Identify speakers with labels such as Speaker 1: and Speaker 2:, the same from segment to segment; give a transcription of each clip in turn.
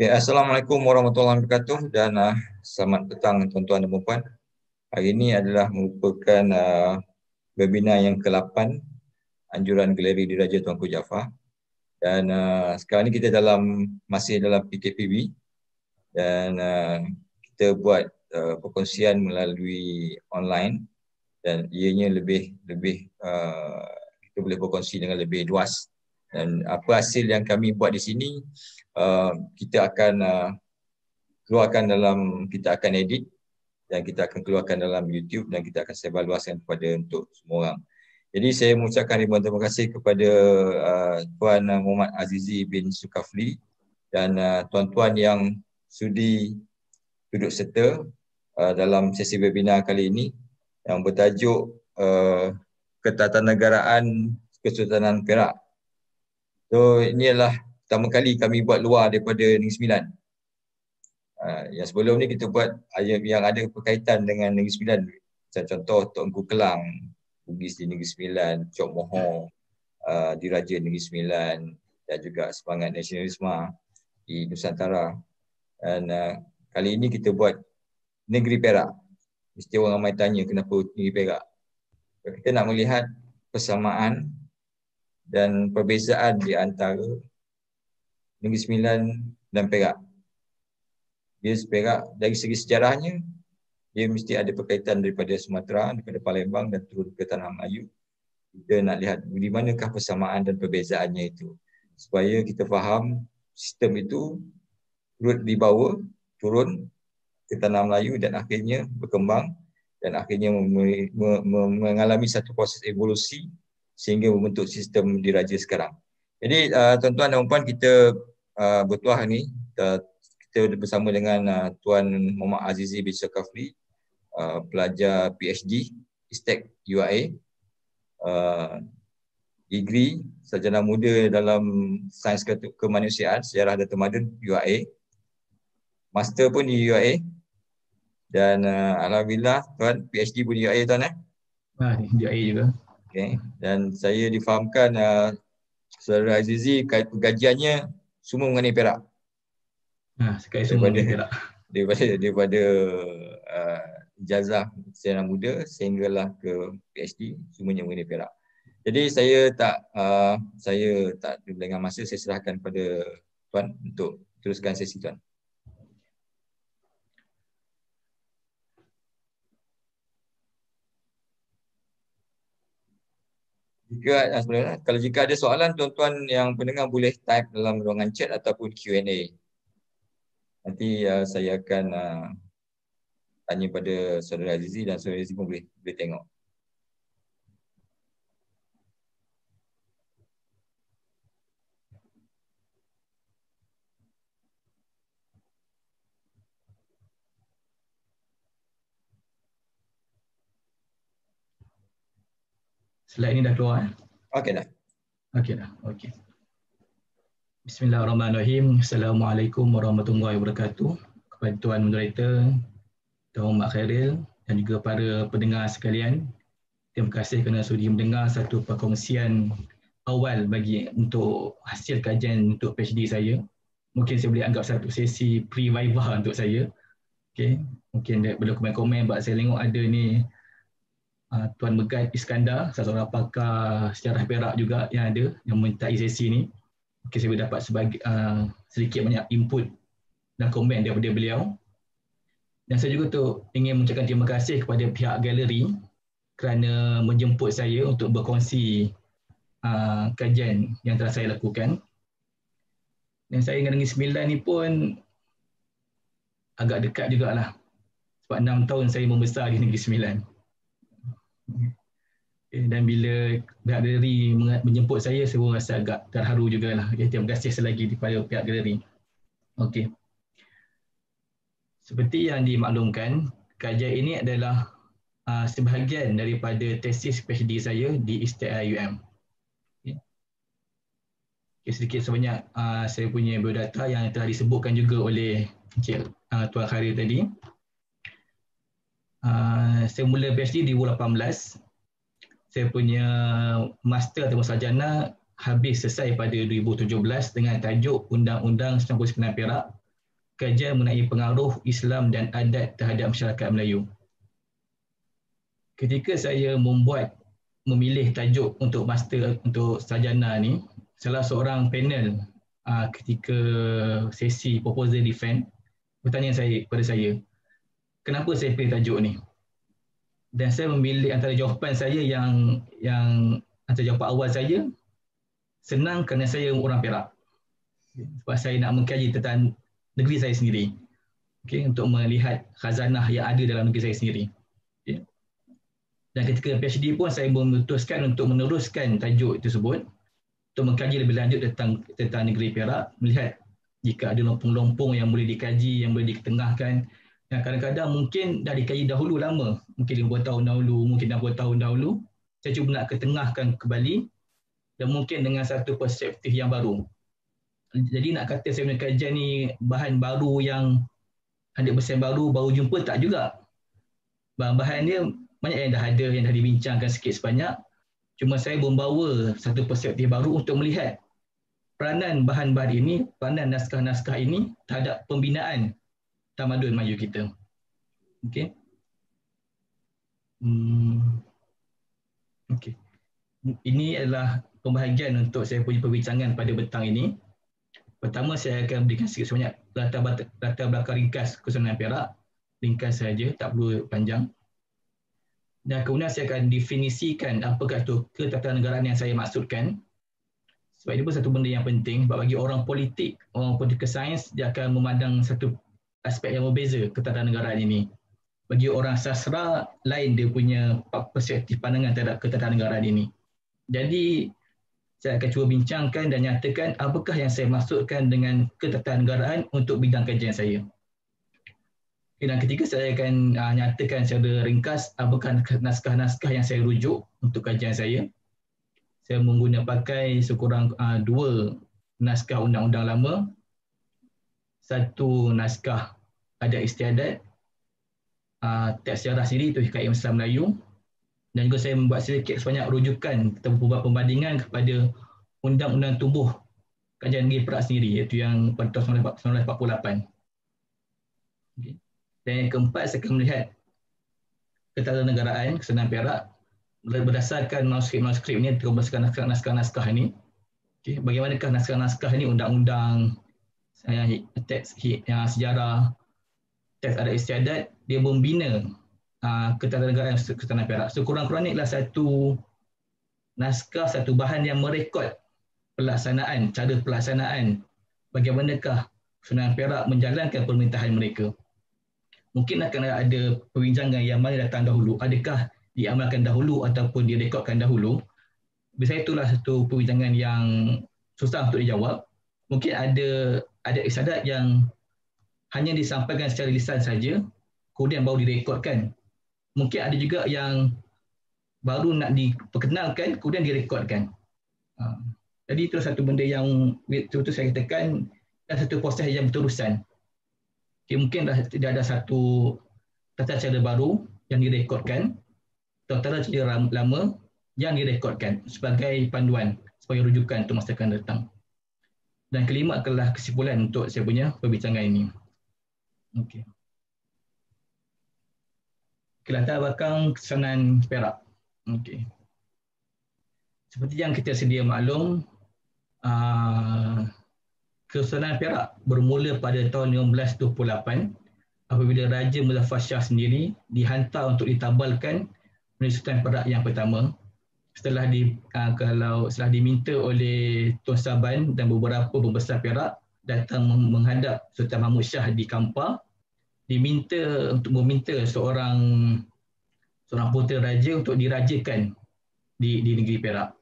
Speaker 1: Okay, Assalamualaikum warahmatullahi wabarakatuh dan selamat petang tuan-tuan dan puan-puan. Hari ini adalah merupakan webinar yang ke-8 anjuran Galeri Diraja Tuanku Jaafar. Dan sekarang ini kita masih dalam PKPB dan kita buat perkongsian melalui online dan ianya lebih kita boleh berkongsi dengan lebih luas. Dan apa hasil yang kami buat di sini, kita akan kita akan edit dan kita akan keluarkan dalam YouTube dan kita akan sebarluaskan untuk semua orang. Jadi saya mengucapkan ribuan terima kasih kepada Tuan Muhammad Azizi bin Sukafli dan tuan-tuan yang sudi duduk serta dalam sesi webinar kali ini yang bertajuk Ketatanegaraan Kesultanan Perak. So ini adalah pertama kali kami buat luar daripada Negeri Sembilan. Yang sebelum ni kita buat yang ada berkaitan dengan Negeri Sembilan. Macam contoh Tok Engku Kelang, Bugis di Negeri Sembilan, Cok Mohor, Diraja Negeri Sembilan dan juga semangat nasionalisme di Nusantara. Dan kali ini kita buat Negeri Perak. Mesti orang ramai tanya kenapa Negeri Perak. Kita nak melihat persamaan dan perbezaan di antara Negeri Sembilan dan Perak. Dia Perak dari segi sejarahnya, dia mesti ada berkaitan daripada Sumatera, daripada Palembang dan turun ke Tanah Melayu. Kita nak lihat di manakah persamaan dan perbezaannya itu. Supaya kita faham sistem itu dibawa, turun ke Tanah Melayu dan akhirnya berkembang dan akhirnya mengalami satu proses evolusi sehingga membentuk sistem diraja sekarang. Jadi tuan-tuan dan puan, kita bertuah ni kita bersama dengan Tuan Muhammad Azizi bin Sukafli, pelajar PhD Istek UIA, degree sarjana muda dalam sains kemanusiaan sejarah dan tamadun UIA, master pun di UIA dan alhamdulillah Tuan PhD pun di UIA tuan
Speaker 2: di UIA juga.
Speaker 1: Okay. Dan saya difahamkan Saudara Azizi pengajiannya semua mengenai Perak.
Speaker 2: Sekali semua mengenai Perak.
Speaker 1: Daripada ijazah sejarah muda sehinggalah ke PhD semuanya mengenai Perak. Jadi saya tak dengan masa, saya serahkan kepada Tuan untuk teruskan sesi Tuan. Jika ada soalan, tuan-tuan yang pendengar boleh type dalam ruangan chat ataupun Q&A. Nanti saya akan tanya pada Saudara Azizi dan Saudara Azizi pun boleh tengok.
Speaker 2: Slide ni dah keluar.
Speaker 1: Okey dah.
Speaker 2: Okey. Bismillahirrahmanirrahim. Assalamualaikum warahmatullahi wabarakatuh. Kepada Tuan Moderator, Tuan Mak Khairil dan juga para pendengar sekalian. Terima kasih kerana sudi mendengar satu perkongsian awal untuk hasil kajian untuk PhD saya. Mungkin saya boleh anggap satu sesi pre-viva untuk saya. Okey, mungkin boleh komen-komen sebab saya tengok ada ni Tuan Megat Iskandar, salah seorang pakar sejarah Perak juga yang menyertai sesi ni. Mungkin saya boleh dapat sedikit banyak input dan komen daripada beliau. Dan saya juga ingin mengucapkan terima kasih kepada pihak galeri kerana menjemput saya untuk berkongsi kajian yang telah saya lakukan. Dan saya dengan Negeri Sembilan ni pun agak dekat jugalah. Sebab 6 tahun saya membesar di Negeri Sembilan. Dan bila pihak galeri menjemput saya pun rasa agak terharu jugalah. Terima kasih selagi kepada pihak galeri. Okey. Seperti yang dimaklumkan, kajian ini adalah sebahagian daripada tesis PhD saya di ISTEA UM. Sedikit sebanyak saya punya biodata yang telah disebutkan juga oleh Tuan Khairil tadi. Saya mula PhD di 2018. Saya punya master atau sarjana habis selesai pada 2017 dengan tajuk Undang-Undang 99 Perak kajian mengenai pengaruh Islam dan adat terhadap masyarakat Melayu. Ketika saya memilih tajuk untuk master untuk sarjana ni, salah seorang panel ketika sesi proposal defense bertanya kepada saya, kenapa saya pilih tajuk ni? Dan saya memilih antara jawapan saya yang antara jawapan awal saya, senang kerana saya orang Perak. Sebab saya nak mengkaji tentang negeri saya sendiri. Okay, untuk melihat khazanah yang ada dalam negeri saya sendiri. Okay. Dan ketika PhD pun saya memutuskan untuk meneruskan tajuk tersebut untuk mengkaji lebih lanjut tentang negeri Perak, melihat jika ada lompong-lompong yang boleh dikaji, yang boleh diketengahkan. Dan kadang-kadang mungkin dah dikaji dahulu lama, mungkin 50 tahun dahulu, mungkin 60 tahun dahulu. Saya cuba nak ketengahkan kembali dan mungkin dengan satu perspektif yang baru. Jadi nak kata saya punya kajian ni bahan baru yang 100% baru jumpa, tak juga. Bahan-bahan dia banyak yang dah ada, yang dah dibincangkan sikit sebanyak. Cuma saya membawa satu perspektif baru untuk melihat peranan bahan-bahan ini, peranan naskah-naskah ini terhadap pembinaan tamadun Melayu kita. Okey. Okey. Ini adalah pembahagian untuk saya punya perbincangan pada petang ini. Pertama, saya akan berikan sikit sebanyak latar belakang ringkas Kesultanan Perak. Ringkas saja, tak perlu panjang. Dan kemudian saya akan definisikan apakah itu ketatanegaraan yang saya maksudkan. Sebab itu pun satu benda yang penting. Sebab bagi orang politik sains, dia akan memandang satu aspek yang berbeza ketatanegaraan ini. Bagi orang sastra, lain dia punya perspektif pandangan terhadap ketatanegaraan ini. Jadi, saya akan cuba bincangkan dan nyatakan apakah yang saya maksudkan dengan ketatanegaraan untuk bidang kajian saya. Dan ketika saya akan nyatakan secara ringkas apakah naskah-naskah yang saya rujuk untuk kajian saya pakai sekurang 2 naskah undang-undang lama, 1 naskah adat istiadat, teks sejarah sendiri itu Hikayat Islam Melayu, dan juga saya membuat sedikit sebanyak rujukan atau perbandingan kepada Undang-Undang Tubuh Kajian Negeri Perak sendiri, iaitu yang pada tahun 1948. Okay. Dan yang keempat, saya akan melihat ketatanegaraan Kesultanan Perak berdasarkan manuskrip ini, berdasarkan naskah-naskah ini. Okay. Bagaimanakah naskah-naskah ini, undang-undang, teks sejarah, teks adat istiadat, dia membina ketatanegaraan Kesultanan Perak. Sekurang-kurangnya adalah satu naskah, satu bahan yang merekod cara pelaksanaan bagaimanakah Kesultanan Perak menjalankan pemerintahan mereka. Mungkin akan ada perbincangan yang mana datang dahulu, adakah diamalkan dahulu ataupun direkodkan dahulu. Biasanya itulah satu perbincangan yang susah untuk dijawab. Mungkin ada istiadat yang hanya disampaikan secara lisan saja, kemudian baru direkodkan. Mungkin ada juga yang baru nak diperkenalkan, kemudian direkodkan. Jadi itu satu benda yang betul-betul saya katakan, dan satu proses yang berterusan. Okay, mungkin tidak ada satu tata cara baru yang direkodkan, atau tata cara lama yang direkodkan sebagai panduan, sebagai rujukan untuk masa akan datang. Dan kelima adalah kesimpulan untuk saya punya perbincangan ini. Okey. Latar belakang Kesultanan Perak. Okey. Seperti yang kita sedia maklum, Kesultanan Perak bermula pada tahun 1528 apabila Raja Muzaffar Shah sendiri dihantar untuk ditabalkan menjadi Sultan Perak yang pertama. Setelah diminta oleh Tun Saban dan beberapa pembesar Perak datang menghadap Sultan Mahmud Shah di Kampar, meminta seorang putera raja untuk dirajakan di negeri Perak.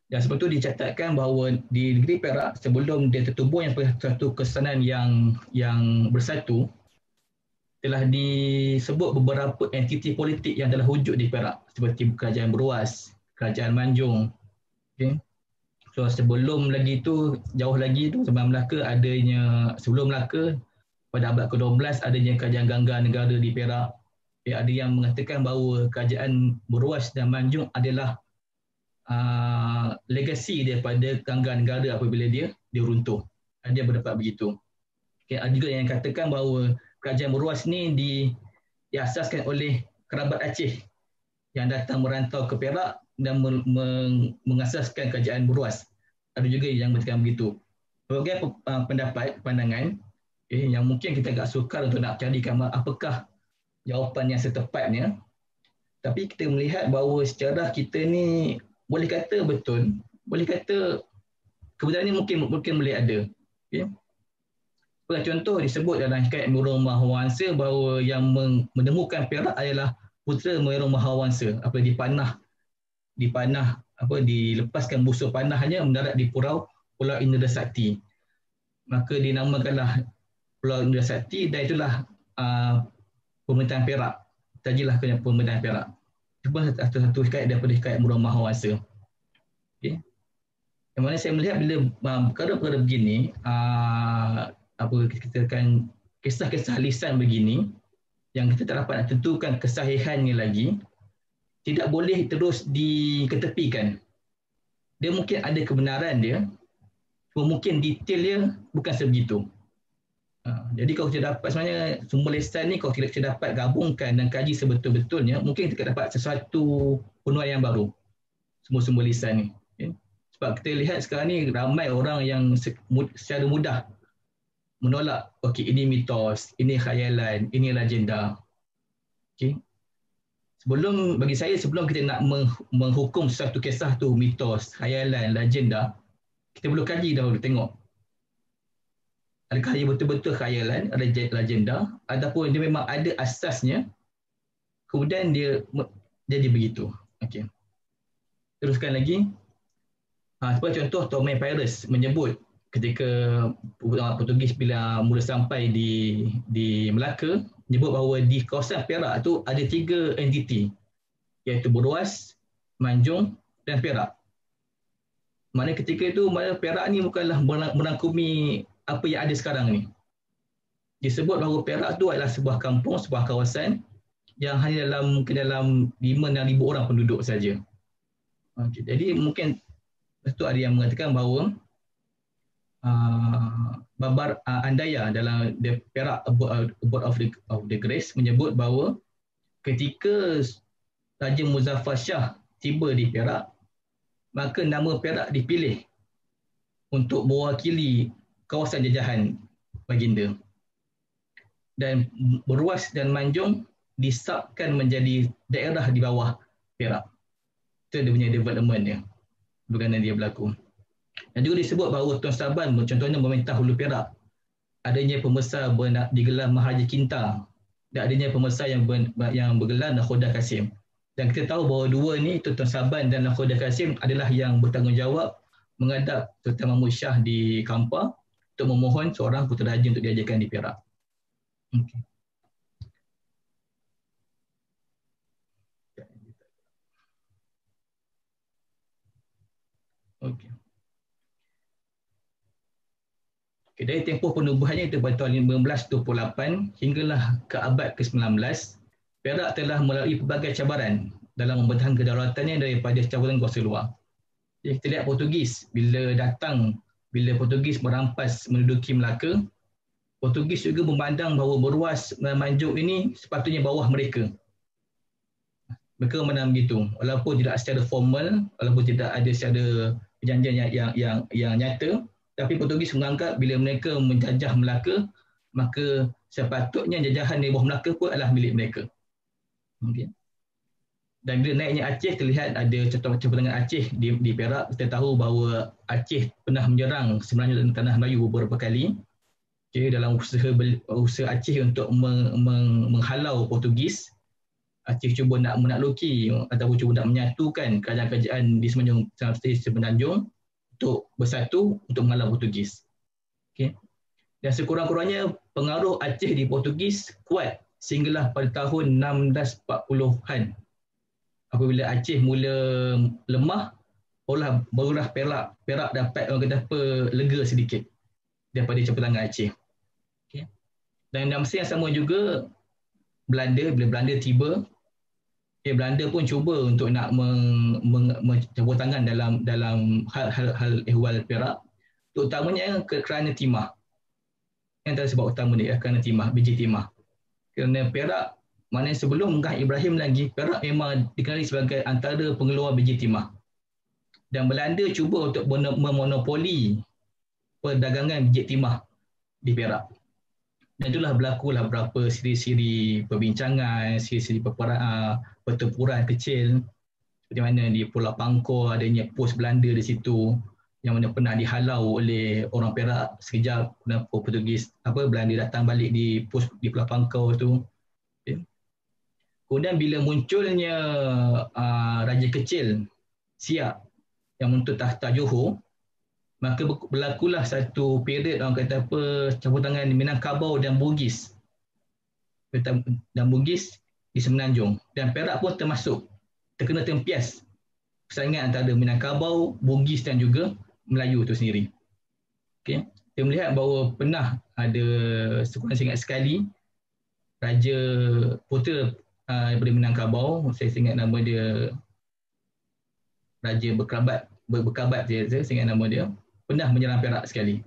Speaker 2: Dan sebab itu dicatatkan bahawa di negeri Perak sebelum dia tertubuh yang satu kesultanan yang bersatu, telah disebut beberapa entiti politik yang telah wujud di Perak seperti Kerajaan Beruas, Kerajaan Manjung. Okay. So sebelum lagi itu, jauh lagi itu sebelum Melaka pada abad ke-12 adanya Kerajaan Ganggar Negara di Perak. Ada yang mengatakan bahawa kerajaan Beruas dan Manjung adalah legasi daripada Kerajaan Negara apabila dia runtuh. Ada yang berpendapat begitu. Ada juga yang katakan bahawa kerajaan Beruas ni diasaskan oleh kerabat Aceh yang datang merantau ke Perak dan mengasaskan kerajaan Beruas. Ada juga yang mengatakan begitu. Berbagai pendapat, pandangan yang mungkin kita agak sukar untuk nak carikan apakah jawapan yang setepatnya. Tapi kita melihat bahawa sejarah kita ni boleh kata betul, boleh kata kebenaran ni mungkin boleh ada. Okay? Sebagai contoh disebut dalam hikayat Merom Mahawangsa bahawa yang menemukan Perak adalah putera Merom Mahawangsa. Dilepaskan busur panahnya mendarat di Pulau Indra Sakti. Maka dinamakanlah Pulau Indra Sakti dan itulah pemerintahan Perak. Tajilah pemerintahan Perak. Itu satu hikayat daripada hikayat Merom Mahawangsa. Okay. Yang mana saya melihat bila perkara-perkara begini, kita akan kisah-kisah lisan begini yang kita tak dapat nak tentukan kesahihannya lagi, tidak boleh terus diketepikan. Dia mungkin ada kebenaran dia, mungkin detail dia bukan sebegitu. Jadi kalau kita dapat sebenarnya sumber lisan ni, kalau kita dapat gabungkan dan kaji sebetul-betulnya, mungkin kita dapat sesuatu penuaian yang baru sumber-sumber lisan ni. Okay. Sebab kita lihat sekarang ni ramai orang yang secara mudah menolak, okey ini mitos, ini khayalan, ini legenda. Okay. Bagi saya sebelum kita nak menghukum sesuatu kisah tu mitos, khayalan, legenda, kita perlu kaji dahulu, tengok adakah ia betul-betul khayalan, legenda, ataupun dia memang ada asasnya, kemudian dia jadi begitu. Okay. Teruskan lagi. Sebagai contoh, Tomé Pires menyebut ketika Portugis bila mula sampai di Melaka, menyebut bahawa di kawasan Perak tu ada 3 entiti, iaitu Beruas, Manjung dan Perak. Mana ketika itu Perak ni bukanlah merangkumi apa yang ada sekarang ni. Disebut bahawa Perak tu adalah sebuah kampung, sebuah kawasan yang hanya dalam 5-6 ribu orang penduduk saja. Okay. Jadi mungkin itu ada yang mengatakan bahawa Babar Andaya dalam The Perak Abode of the Grace menyebut bahawa ketika Raja Muzaffar Shah tiba di Perak, maka nama Perak dipilih untuk mewakili kawasan jajahan baginda. Dan Beruas dan Manjung disabkan menjadi daerah di bawah Perak. Itu dia punya development dia, bagaimana dia berlaku. Dan juga disebut bahawa Tuan Saban contohnya memerintah Hulu Perak. Adanya pembesar digelar Mahaji Kinta dan adanya pembesar yang bergelar Nakhoda Kasim. Dan kita tahu bahawa dua ni, Tuan Saban dan Nakhoda Kasim adalah yang bertanggungjawab menghadap Sultan Mahmud Shah di Kampar untuk memohon seorang putera haji untuk diajarkan di Perak. Okay. Okay. Dari tempoh penubuhannya itu pada tahun 1528 hinggalah ke abad ke-19, Perak telah melalui pelbagai cabaran dalam mempertahankan kedaulatannya daripada cabaran kuasa luar. Jadi kita lihat Portugis bila Portugis merampas menduduki Melaka, Portugis juga memandang bahawa Beruas dan Manjung ini sepatutnya bawah mereka. Mereka memandang begitu, walaupun tidak secara formal, walaupun tidak ada secara perjanjian yang nyata, tapi Portugis menganggap bila mereka menjajah Melaka, maka sepatutnya jajahan di bawah Melaka pun adalah milik mereka. Okay. Dan bila naiknya Aceh, terlihat ada contoh macam perdagangan Aceh di Perak. Kita tahu bahawa Aceh pernah menyerang sebenarnya tanah Melayu beberapa kali. Okay, dalam usaha Aceh untuk menghalau Portugis, Aceh cuba nak menakluki ataupun cuba nak menyatukan kerajaan-kerajaan di semenanjung Semenanjung untuk bersatu untuk menghalau Portugis. Okay. Dan sekurang-kurangnya pengaruh Aceh di Portugis kuat sehinggalah pada tahun 1640-an. Apabila Aceh mula lemah, barulah Perak dapat orang kata apa, lega sedikit daripada campur tangan Aceh. Okay. Dan dalam masa yang sama juga Belanda, bila Belanda tiba, Belanda pun cuba untuk nak mencampur tangan dalam hal ehwal Perak, terutamanya kerana timah. Yang antara sebab utama dia kerana timah, biji timah. Kerana Perak, mana sebelum Megah Ibrahim lagi, Perak memang dikenali sebagai antara pengeluar biji timah. Dan Belanda cuba untuk memonopoli perdagangan biji timah di Perak. Dan itulah berlakulah beberapa siri-siri perbincangan, siri-siri pertempuran kecil, seperti mana di Pulau Pangkor adanya pos Belanda di situ yang mana pernah dihalau oleh orang Perak sekejap, kenapa Portugis Belanda datang balik di pos di Pulau Pangkor tu. Kemudian bila munculnya Raja Kecil Siap yang menuntut tahta Johor, maka berlakulah satu period orang kata campur tangan Minangkabau dan Bugis di Semenanjung, dan Perak pun terkena tempias persaingan antara Minangkabau, Bugis dan juga Melayu itu sendiri. Okay. Kita melihat bahawa pernah ada sekurang-kurangnya sekali Raja Putera daripada Minangkabau, saya ingat nama dia Raja Berkabat saya ingat nama dia, pernah menyerang Perak sekali.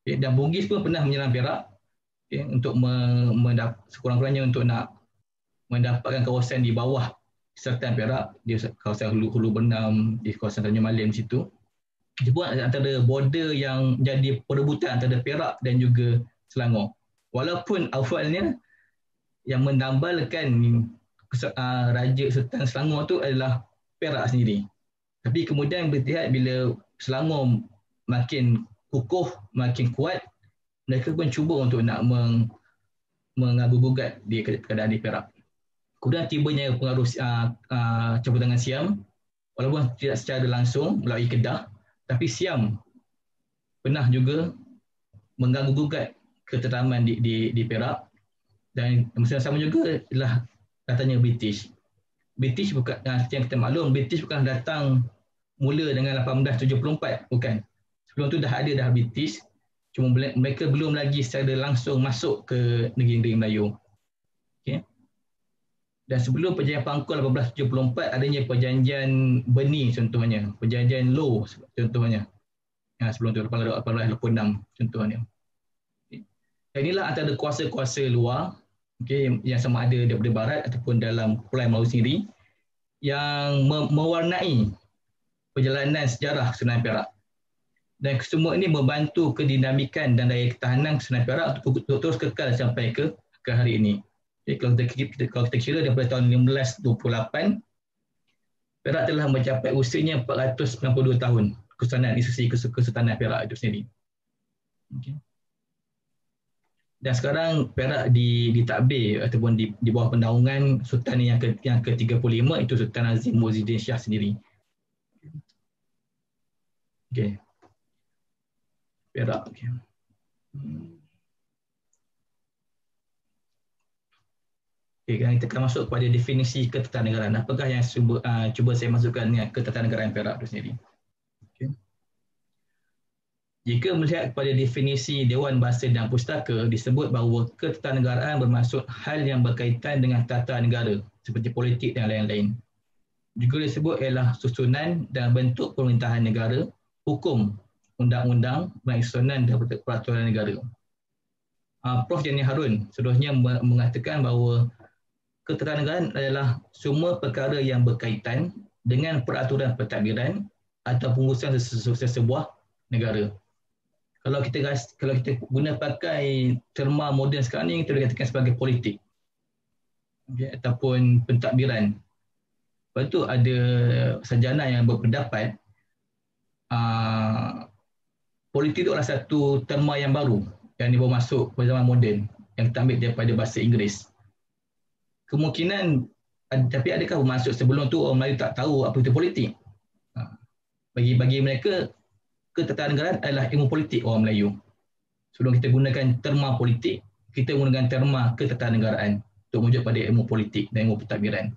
Speaker 2: Okay. Dan Bugis pun pernah menyerang Perak, okay, untuk sekurang-kurangnya untuk nak mendapatkan kawasan di bawah Sultan Perak, di kawasan Hulu Benam, di kawasan Tanjung Malim situ. Itu pun antara border yang jadi perebutan antara Perak dan juga Selangor. Walaupun awalnya yang menambalkan Raja Sultan Selangor tu adalah Perak sendiri. Tapi kemudian bertihad bila Selangor makin kukuh, makin kuat, mereka pun cuba untuk nak mengaguh-gugat di keadaan di Perak. Kemudian tibanya pengaruh campur tangan Siam, walaupun tidak secara langsung melalui Kedah, tapi Siam pernah juga mengganggu-gugat ketenteraman di Perak, dan masa sama juga adalah katanya British. British bukan, yang kita maklum, British bukan datang mula dengan 1874, bukan. Sebelum tu dah British, cuma mereka belum lagi secara langsung masuk ke negeri-negeri Melayu. Okay. Dan sebelum perjanjian Pangkor 1874, adanya perjanjian Beni contohnya, perjanjian Law contohnya. Sebelum tu 1886 contohnya. Okay. Dan inilah antara kuasa-kuasa luar, okay, yang sama ada daripada barat ataupun dalam Pulau Melayu sendiri, yang mewarnai perjalanan sejarah Sunan Perak. Dan semua ini membantu kedinamikan dan daya ketahanan Sunan Perak untuk terus kekal sampai ke hari ini. Okay, kalau kita kira daripada tahun 1528, Perak telah mencapai usianya 492 tahun institusi Kesultanan Perak itu sendiri. Okay. Dan sekarang Perak ditadbir ataupun di bawah penaungan Sultan yang ke-35, itu Sultan Azim Muhyiddin Shah sendiri. Okay. Perak. Okay. Okay, kita akan masuk kepada definisi ketatanegaraan. Apakah yang cuba saya masukkan dengan ketatanegaraan Perak itu sendiri? Okay. Jika melihat kepada definisi Dewan Bahasa dan Pustaka, disebut bahawa ketatanegaraan bermaksud hal yang berkaitan dengan tata negara seperti politik dan lain-lain. Juga disebut ialah susunan dan bentuk pemerintahan negara, hukum, undang-undang, susunan dan peraturan negara. Prof. Jani Harun seterusnya mengatakan bahawa ketatanegaraan adalah semua perkara yang berkaitan dengan peraturan pentadbiran atau pengurusan sebuah negara. Kalau kita guna pakai terma moden sekarang ni, kita boleh katakan sebagai politik, okay, ataupun pentadbiran. Lepas tu ada sarjana yang berpendapat politik itu adalah satu terma yang baru yang dibawa masuk pada zaman moden yang kita ambil daripada bahasa Inggeris. Kemungkinan, tapi adakah bermaksud sebelum tu orang Melayu tak tahu apa itu politik? Bagi mereka, ketatanegaraan adalah ilmu politik orang Melayu. Sebelum kita gunakan terma politik, kita gunakan terma ketatanegaraan untuk merujuk pada ilmu politik dan ilmu pentadbiran.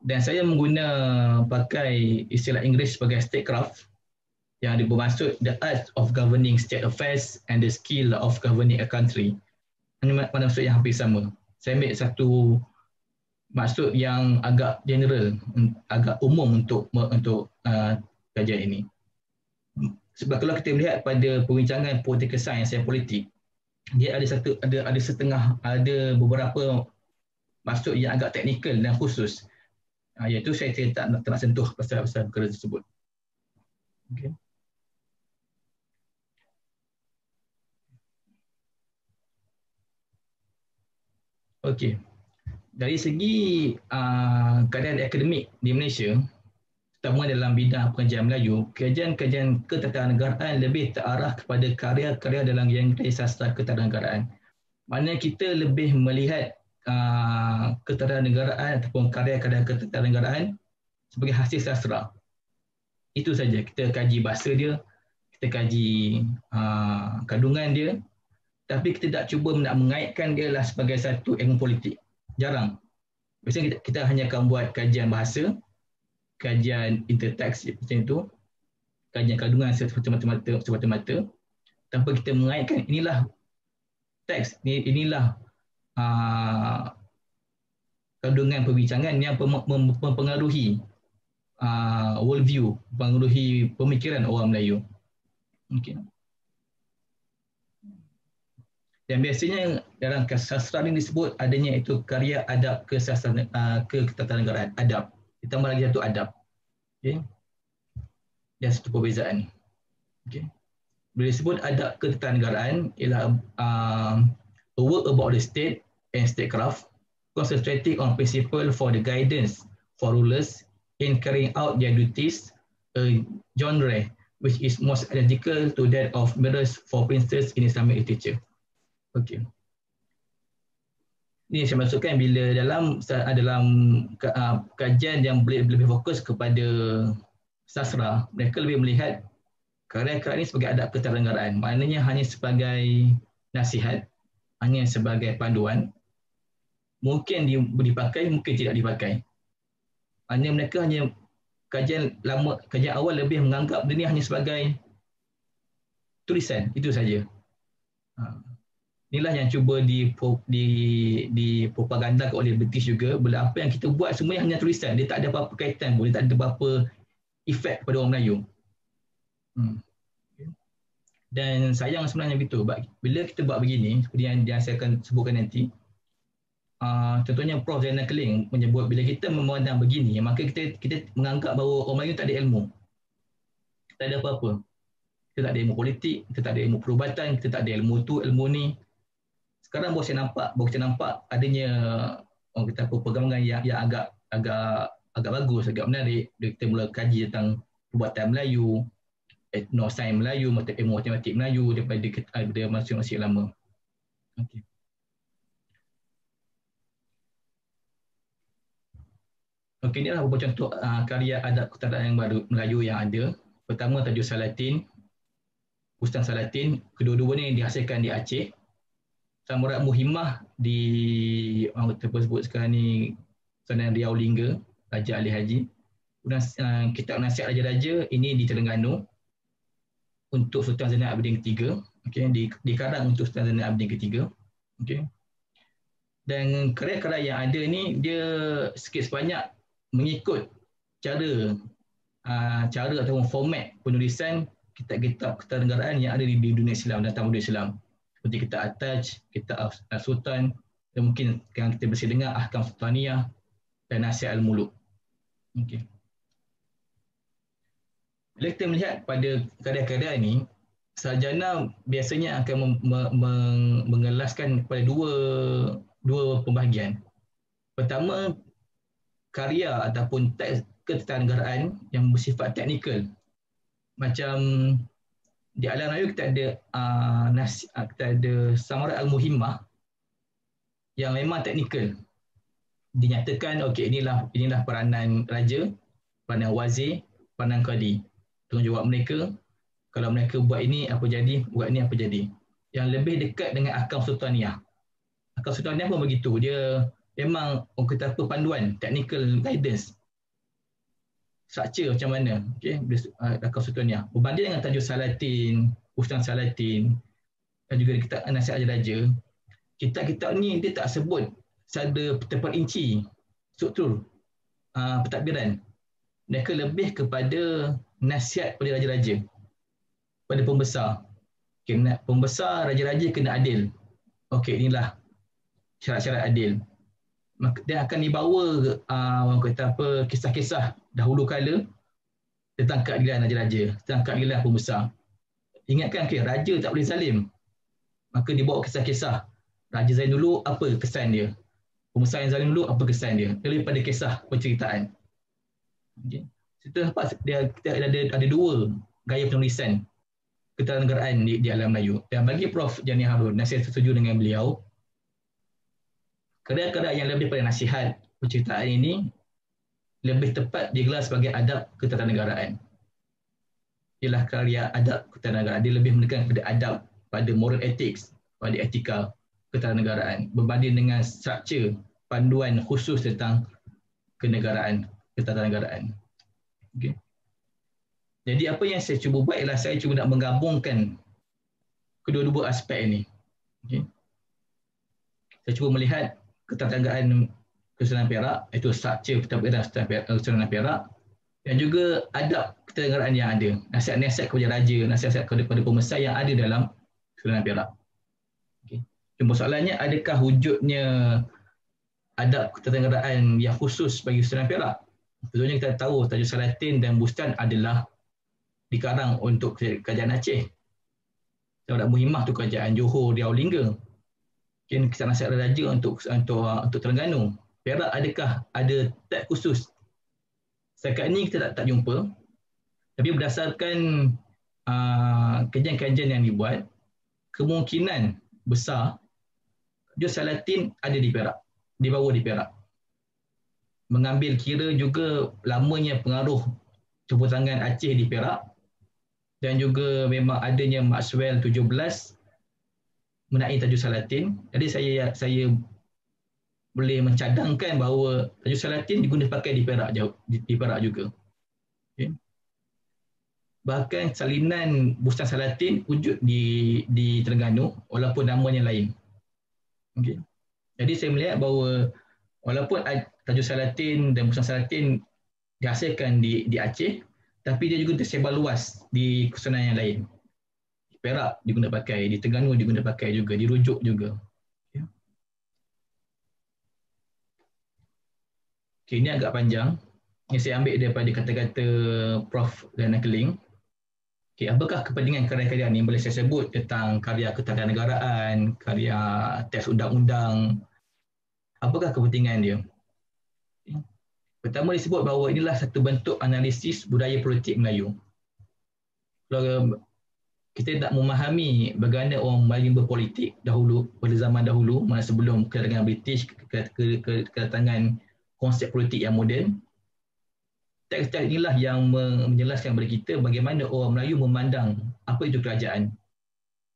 Speaker 2: Dan saya pakai istilah Inggeris sebagai statecraft, yang ada bermaksud the art of governing state affairs and the skill of governing a country. Mana maksud yang hampir sama. saya ambil satu maksud yang agak general, agak umum untuk kajian ini. Sebab kalau kita melihat pada perbincangan political science dan politik, dia ada beberapa maksud yang agak teknikal dan khusus. Iaitu saya tak nak sentuh pasal perkara tersebut. Okay. Okey. Dari segi keadaan akademik di Malaysia, terutama dalam bidang pengajian Melayu, kajian-kajian ketatanegaraan lebih terarah kepada karya-karya dalam genre sastra ketatanegaraan. Maknanya kita lebih melihat ketatanegaraan ataupun karya-karya ketatanegaraan sebagai hasil sastra. Itu saja. Kita kaji bahasa dia, kita kaji kandungan dia, tapi kita tak cuba nak mengaitkan dia lah sebagai satu ilmu politik. Jarang. Biasanya kita hanya akan buat kajian bahasa, kajian interteks macam itu, kajian kandungan semata-mata, tanpa kita mengaitkan inilah teks, inilah kandungan perbincangan yang mempengaruhi worldview, mempengaruhi pemikiran orang Melayu. Okay. Dan biasanya dalam sastra ini disebut adanya itu karya adab ketatanegaraan, adab. Ditambah lagi satu adab. Okay. Dan satu perbezaan. Okay. Bila disebut adab ketatanegaraan ialah a work about the state and statecraft concentrating on principle for the guidance for rulers in carrying out their duties, a genre which is most identical to that of mirrors for princes in Islamic literature. Okey. Ini saya maksudkan bila dalam kajian yang lebih fokus kepada sastra, mereka lebih melihat karya-karya ini sebagai adab ketatanegaraan. Maknanya hanya sebagai nasihat, hanya sebagai panduan. Mungkin dipakai, mungkin tidak dipakai. Mereka hanya kajian awal lebih menganggap dia hanya sebagai tulisan, itu saja. Inilah yang cuba dipropagandakan oleh British juga, bila apa yang kita buat semuanya hanya tulisan, dia tak ada apa-apa kaitan pun, dia tak ada apa-apa efek kepada orang Melayu. Dan sayang sebenarnya begitu. Bila kita buat begini, seperti yang saya akan sebutkan nanti, contohnya Prof. Zainal Keling menyebut bila kita memandang begini, maka kita menganggap bahawa orang Melayu tak ada ilmu. Tak ada apa-apa. Kita tak ada ilmu politik, kita tak ada ilmu perubatan, kita tak ada ilmu tu, ilmu ni. Sekarang baru saya nampak adanya perkembangan yang agak bagus, agak menarik. Kita mula kaji tentang perubatan Melayu, etnosains Melayu, ilmu matematik Melayu daripada masing-masing lama. Okay. Okey, inilah beberapa contoh karya adab ketatanegaraan yang baru Melayu yang ada. Pertama Tajuk Salatin, Bustang Salatin. Kedua-dua ni dihasilkan di Aceh. Samurat Muhimmah di kita sebut sekarang ni Sunan Riau Lingga, Raja Ali Haji. Kemudian kitab Nasihat Raja-Raja ini di Terengganu untuk Sultan Zainal Abidin III. Okay, dikarang untuk Sultan Zainal Abidin III. Okay. Dan karya-karya yang ada ni dia sikit sebanyak mengikut cara ataupun format penulisan kitab-kitab ketatanegaraan yang ada di dunia Islam dan tamadun Islam. Seperti kitab At-Taj, kitab Sultan, dan mungkin yang kita bersih dengar Ahkam Sultaniyah dan Nasihat Al-Muluk. Okay. Bila kita melihat pada karya-karya ini, sarjana biasanya akan mengelaskan kepada dua pembahagian. Pertama, karya ataupun teks ketatanegaraan yang bersifat teknikal. Macam di Alam Melayu kita ada Samurat Al-Muhimmah yang memang teknikal. Dinyatakan okey inilah peranan raja, peranan wazir, peranan qadi. Tanggungjawab mereka, kalau mereka buat ini apa jadi, buat ini apa jadi. Yang lebih dekat dengan Ahkam Sultaniyah. Ahkam Sultaniyah pun begitu, dia memang kita apa panduan, technical guidance. Structure macam mana, okey, Ahkam Sultaniyah. Berbanding dengan Tajuk Salatin, Bustang Salatin dan juga kitab Nasihat Raja-Raja, kitab-kitab ni dia tak sebut secara terperinci struktur pentadbiran. Mereka lebih kepada nasihat pada raja-raja, pada pembesar. Pembesar raja-raja kena adil. Okey, inilah syarat-syarat adil. Dia akan dibawa kisah-kisah dahulu kala tentang keadilan raja-raja, tentang keadilan pembesar. Ingatkan, raja tak boleh zalim. Maka dibawa kisah-kisah. Raja zalim dulu, apa kesan dia? Pembesar yang zalim dulu, apa kesan dia? Daripada kisah penceritaan. Okay. Kita dapat kita ada dua gaya penulisan ketatanegaraan di alam Melayu. Dan bagi Prof Jani Harun, dan saya setuju dengan beliau, karya-karya yang lebih pada nasihat penceritaan ini lebih tepat digelar sebagai adab ketatanegaraan. Ialah karya adab ketatanegaraan. Dia lebih menekan pada adab, pada moral ethics, pada etika ketatanegaraan berbanding dengan struktur panduan khusus tentang kenegaraan, ketatanegaraan. Okay. Jadi apa yang saya cuba buat ialah saya cuba nak menggabungkan kedua-dua aspek ini. Okay. Saya cuba melihat ketatanegaraan Kesultanan Perak, iaitu struktur Kesultanan Perak, dan juga adab ketatanegaraan yang ada, nasihat-nasihat kepada raja, nasihat-nasihat kepada pembesar yang ada dalam Kesultanan Perak. Okay. Cuma soalannya, adakah wujudnya adab ketatanegaraan yang khusus bagi Kesultanan Perak? Tentunya kita tahu Tajuk Salatin dan Bustan adalah dikarang untuk kerajaan Aceh. Darat Muhimah tu kerajaan Johor, Riau, Lingga. Mungkin kisah nasihat raja untuk Terengganu. Perak adakah ada teks khusus? Setakat ini kita tak jumpa. Tapi berdasarkan kajian-kajian yang dibuat, kemungkinan besar Tajuk Salatin ada di Perak, dibawa di Perak. Mengambil kira juga lamanya pengaruh campur tangan Aceh di Perak, dan juga memang adanya Maxwell 17 mengenai Tajuk Salatin. Jadi saya boleh mencadangkan bahawa Tajuk Salatin digunakan pakai di Perak juga. Okay. Bahkan salinan Bustan Salatin wujud di Terengganu walaupun namanya lain. Okay. Jadi saya melihat bahawa walaupun Tajuk Salatin dan Bustan Salatin dihasilkan di Aceh, tapi dia juga tersebar luas di kesultanan yang lain. Di Perak diguna pakai, di Terengganu diguna pakai juga, dirujuk juga. Okay, ini agak panjang. Ini saya ambil daripada kata-kata Prof Lana Keling. Okay, apakah kepentingan karya-karya ini? Boleh saya sebut tentang karya ketatanegaraan, karya teks undang-undang. Apakah kepentingan dia? Okay. Pertama disebut bahawa inilah satu bentuk analisis budaya politik Melayu. Kalau kita nak memahami bagaimana orang Melayu berpolitik dahulu, pada zaman dahulu, mana sebelum kedatangan British, kedatangan konsep politik yang moden, teks-teks inilah yang menjelaskan kepada kita bagaimana orang Melayu memandang apa itu kerajaan,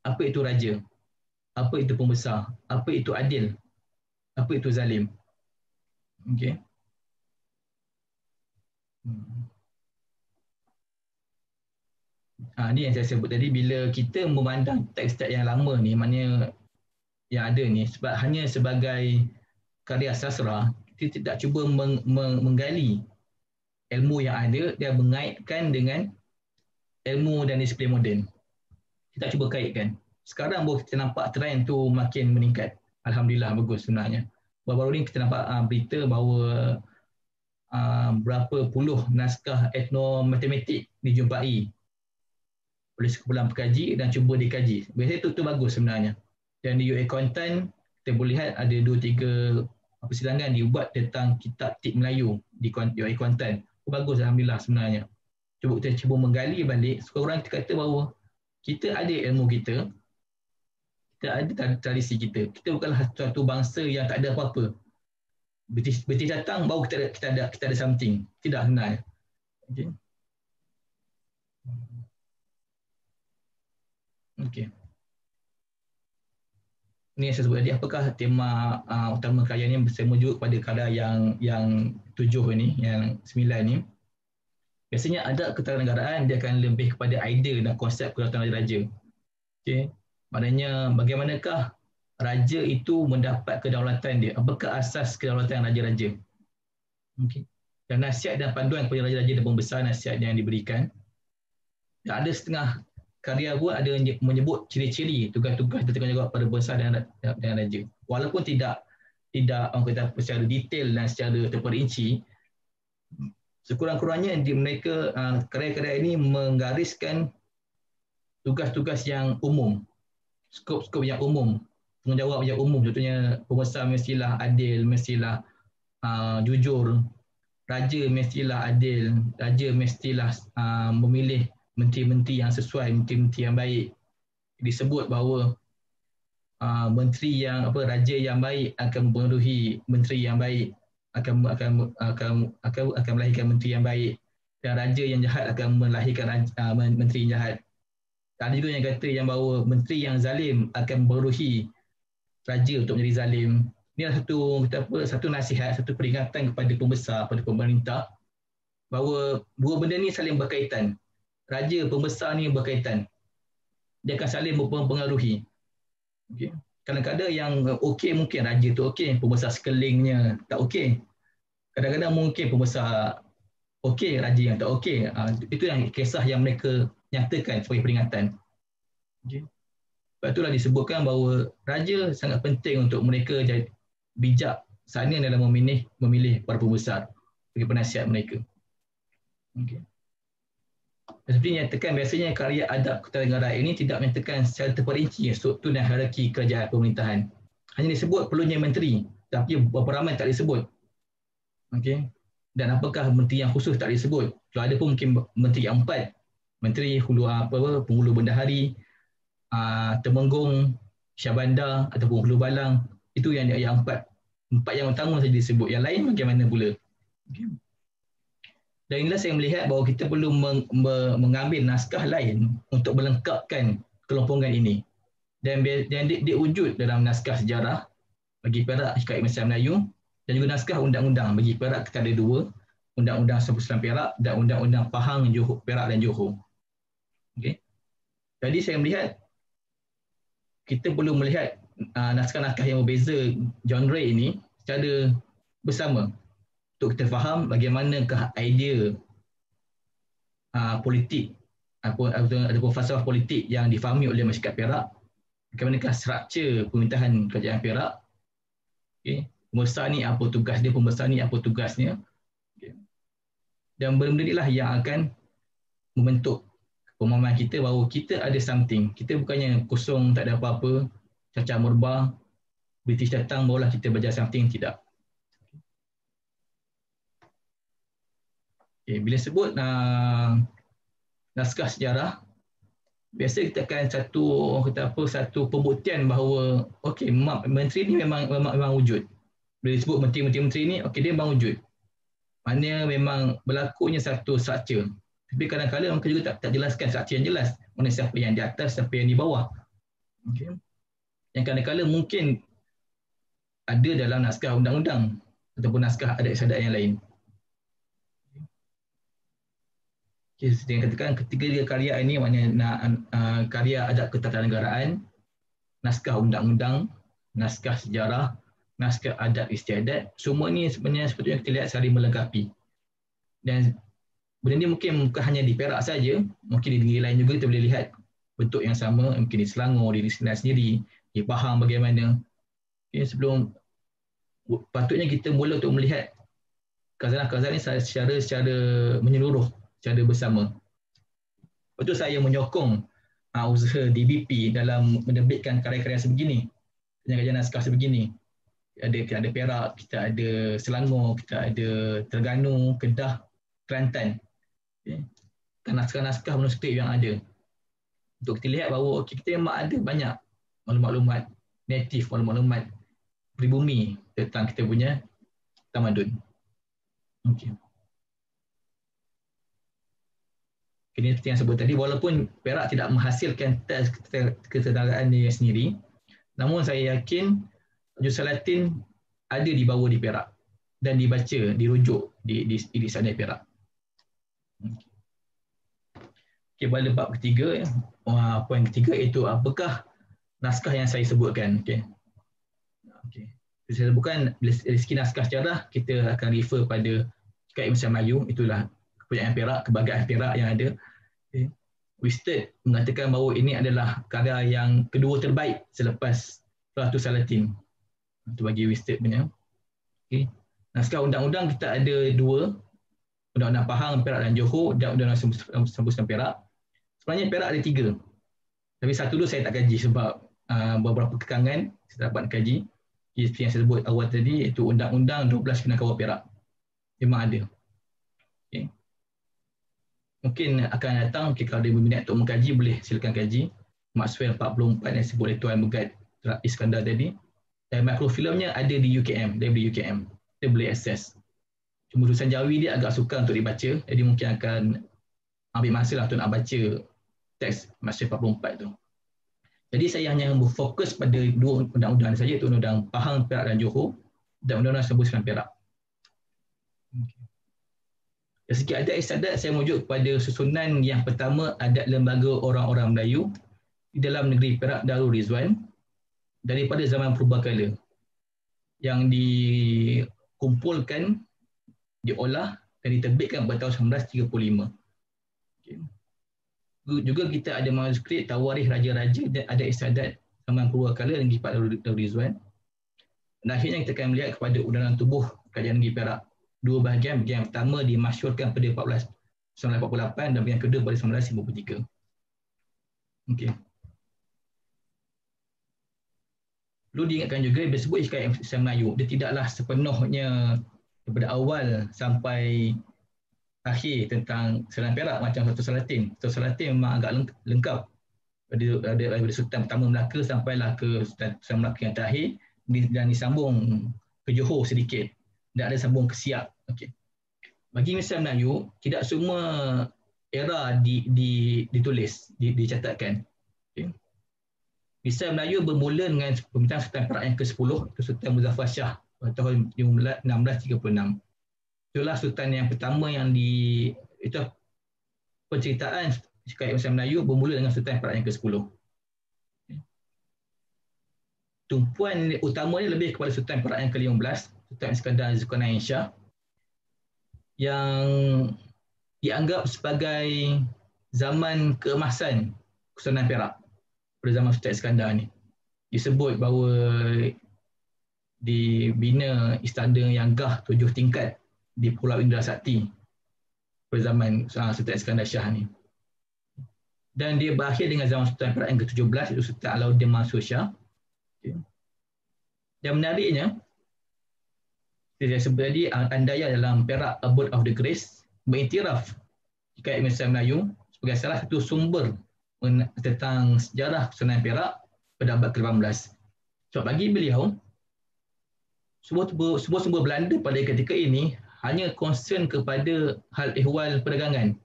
Speaker 2: apa itu raja, apa itu pembesar, apa itu adil, apa itu zalim. Okey. Ini yang saya sebut tadi, bila kita memandang teks-teks yang lama ni, maknanya yang ada ni hanya sebagai karya sastra, kita tidak cuba menggali ilmu yang ada dan mengaitkan dengan ilmu dan disiplin moden. Kita cuba kaitkan. Sekarang baru kita nampak trend tu makin meningkat. Alhamdulillah, bagus sebenarnya. Baru-baru ni kita nampak berita bahawa berapa puluh naskah etnomatematik dijumpai oleh sekumpulan pekaji dan cuba dikaji. Biasanya tu bagus sebenarnya. Dan di UA Kontan, kita boleh lihat ada 2-3 persidangan dibuat tentang kitab tip Melayu di UA Kontan. Bagus, Alhamdulillah sebenarnya. Kita cuba menggali balik, sekurang kita kata bahawa kita ada ilmu kita ada tradisi kita. Kita bukanlah suatu bangsa yang tak ada apa-apa. British datang, baru kita ada something. Tidak kenal. Okay. Okey. Ini yang saya sebut tadi, apakah tema utama karya ini saya merujuk pada karya yang 7 ini, yang 9 ini. Biasanya ada ketatanegaraan dia akan lebih kepada idea dan konsep kedaulatan raja. Okey. Maknanya bagaimanakah raja itu mendapat kedaulatan dia. Apakah asas kedaulatan raja-raja? Okay. Dan nasihat dan panduan kepada raja-raja dan pembesar, nasihat yang diberikan. Dan ada setengah karya pun ada menyebut ciri-ciri tugas-tugas dan tanggungjawab pada pembesar dan raja. Walaupun tidak orang kata secara detail dan secara terperinci, sekurang-kurangnya mereka karya-karya ini menggariskan tugas-tugas yang umum, skop-skop yang umum, tanggungjawab yang umum. Contohnya pembesar mestilah adil, mestilah jujur, raja mestilah adil, raja mestilah memilih menteri-menteri yang sesuai, menteri-menteri yang baik. Disebut bahawa menteri yang raja yang baik akan mempengaruhi menteri yang baik, akan melahirkan menteri yang baik, dan raja yang jahat akan melahirkan menteri yang jahat. Ada juga yang kata yang bahawa menteri yang zalim akan mempengaruhi raja untuk menjadi zalim. Ini adalah satu nasihat, satu peringatan kepada pembesar, kepada pemerintah bahawa dua benda ni saling berkaitan. Raja, pembesar ni berkaitan. Dia akan saling mempengaruhi. Okay. Kadang-kadang yang okey mungkin raja tu okey, pembesar sekelilingnya tak okey. Kadang-kadang mungkin pembesar okey, raja yang tak okey. Itu yang kisah yang mereka nyatakan sebagai peringatan. Okay. Sebab itulah disebutkan bahawa raja sangat penting untuk mereka jadi bijak sana dalam memilih para pembesar sebagai penasihat mereka. Okay. Seperti yang nyatakan, biasanya karya adab ketatanegaraan ini tidak menyatakan secara terperinci struktur dan hierarki kerajaan pemerintahan. Hanya disebut perlunya menteri, tapi berapa ramai tak disebut. Okay. Dan apakah menteri yang khusus tak disebut. Kalau ada pun mungkin menteri yang 4. Menteri penghulu bendahari, Temenggung, Syahbandar ataupun Hulu Balang. Itu yang 4. 4 yang utama saja disebut. Yang lain bagaimana pula? Okay. Dan inilah saya melihat bahawa kita perlu mengambil naskah lain untuk melengkapkan kelompongan ini. Dan dia wujud dalam naskah sejarah bagi Perak Syarikat Malaysia Melayu, dan juga naskah undang-undang bagi Perak. Kita ada 2, Undang-Undang 99 Perak dan Undang-Undang Pahang Johor, Perak dan Johor. Okay. Jadi saya melihat kita perlu melihat naskah-naskah yang berbeza genre ini secara bersama untuk kita faham bagaimanakah idea politik ataupun falsafah politik yang difahami oleh masyarakat Perak, bagaimanakah struktur pemerintahan kerajaan Perak. Okay. Pembesar ni apa tugas dia, pembesar ni apa tugasnya. Okay. Dan benda inilah yang akan membentuk pemahaman kita bahawa kita ada something. Kita bukannya kosong, tak ada apa-apa, cacah merbah, British datang barulah kita belajar something, tidak. Okay. Bila sebut naskah sejarah, biasa kita akan satu pembuktian bahawa okey, menteri ni memang wujud. Bila disebut menteri-menteri ni, okey, dia memang wujud. Maknanya memang berlakunya satu struktur. Tapi kadang-kadang mereka juga tak jelaskan struktur yang jelas. Mana siapa yang di atas, siapa yang di bawah. Okay. Yang kadang-kadang mungkin ada dalam naskah undang-undang ataupun naskah adat-istiadat yang lain. Okay, seperti yang katakan, ketiga karya ini maknanya karya adat ketatanegaraan, naskah undang-undang, naskah sejarah, naskah adat istiadat, semua ni sebenarnya sepatutnya kita lihat saling melengkapi. Dan benda ni mungkin bukan hanya di Perak saja, mungkin di negeri lain juga kita boleh lihat bentuk yang sama, mungkin di Selangor, di Sembilan sendiri, di Pahang bagaimana. Okay, sebelum patutnya kita mula untuk melihat khazanah-khazanah ni secara menyeluruh, secara bersama. Betul saya menyokong usaha DBP dalam menerbitkan karya-karya sebegini, kajian naskah sebegini. Kita ada Perak, kita ada Selangor, kita ada Terengganu, Kedah, Kelantan. Okay. Naskah-naskah manuskrip yang ada. Untuk kita lihat bahawa kita memang ada banyak maklumat-maklumat native, maklumat-maklumat pribumi tentang kita punya tamadun. Okay. Ini seperti yang sebut tadi, walaupun Perak tidak menghasilkan teks ketatanegaraan dia sendiri, namun saya yakin Juz Salatin ada dibawa di Perak dan dibaca, dirujuk di sana Perak. Okay, pada bab ketiga, poin ketiga iaitu apakah naskah yang saya sebutkan. Okay. Saya bukan dari segi naskah sejarah, kita akan refer pada KM Masyarakat Melayu, itulah kepunyaan Perak, kebanggaan Perak yang ada. Okay. Wisted mengatakan bahawa ini adalah karya yang kedua terbaik selepas Ratu Salatin. Itu bagi Wisted punya. Okay. Naskah undang-undang kita ada dua, Undang-Undang Pahang, Perak dan Johor, dan Undang-Undang Sembusan Perak. Sebenarnya Perak ada 3. Tapi satu dulu saya tak kaji sebab beberapa kekangan saya dapat kaji. Seperti yang saya sebut awal tadi, iaitu Undang-Undang 12 Kena Kawal Perak. Memang ada. Okay. Mungkin akan datang, kalau ada berminat untuk mengkaji, boleh silakan kaji. Maxwell 44 yang disebut oleh Tuan Megat Iskandar tadi. Dan mikrofilmnya ada di UKM, dari UKM. Kita boleh akses. Cuma tulisan Jawi dia agak sukar untuk dibaca, jadi mungkin akan ambil masa lah untuk nak baca teks Maxwell 44 tu. Jadi saya hanya berfokus pada 2 undang-undang saja, iaitu Undang-Undang Pahang, Perak dan Johor, dan Undang-Undang Sembusan Perak. Dari segi adat istiadat, saya merujuk kepada susunan yang pertama, Adat Lembaga Orang-Orang Melayu di dalam negeri Perak Darul Rizwan daripada zaman purbakala yang dikumpulkan, diolah dan diterbitkan pada tahun 1935. Okay. Juga kita ada manuskrip Tawarikh Raja-Raja dan Adat Istiadat zaman purbakala negeri Darul Rizwan. Dan akhirnya kita akan melihat kepada Undangan Tubuh Kerajaan Negeri Perak. 2 bahagian. Bahagian pertama dimasyhurkan pada 1948 dan bahagian kedua pada 1953. Okey. Perlu diingatkan juga, bila sebut Hikayat Islam Melayu, dia tidaklah sepenuhnya daripada awal sampai akhir tentang Selan Perak macam Satu Salatin. Satu Salatin memang agak lengkap. Ada Sultan pertama Melaka sampailah ke Sultan Melaka yang terakhir, dan disambung ke Johor sedikit. Dan ada sambung ke Siak. Okay. Bagi Islam Melayu, tidak semua era ditulis, dicatatkan. Okay. Islam Melayu bermula dengan pemerintahan Sultan Perak yang ke-10, Sultan Muzaffar Shah pada tahun 1636. Itulah Sultan yang pertama yang itu penceritaan Hikayat Islam Melayu bermula dengan Sultan Perak yang ke-10. Tumpuan utamanya lebih kepada Sultan Perak yang ke-15, Sultan Iskandar Zulkarnain Shah, yang dianggap sebagai zaman keemasan Kesultanan Perak pada zaman Sultan Iskandar ni. Disebut bahawa dibina istana yang gah 7 tingkat di Pulau Indra Sakti pada zaman Sultan Iskandar Shah ni. Dan dia berakhir dengan zaman Sultan Perak yang ke-17, iaitu Sultan Alauddin Mansur Shah. Okay. Dan menariknya, saya sebut tadi, Andaya dalam Perak Abode of the Grace mengiktiraf Hikayat Islam Melayu sebagai salah satu sumber tentang sejarah Kesultanan Perak pada abad ke-18. Sebab bagi beliau, sebuah sumber Belanda pada ketika ini hanya concern kepada hal ehwal perdagangan.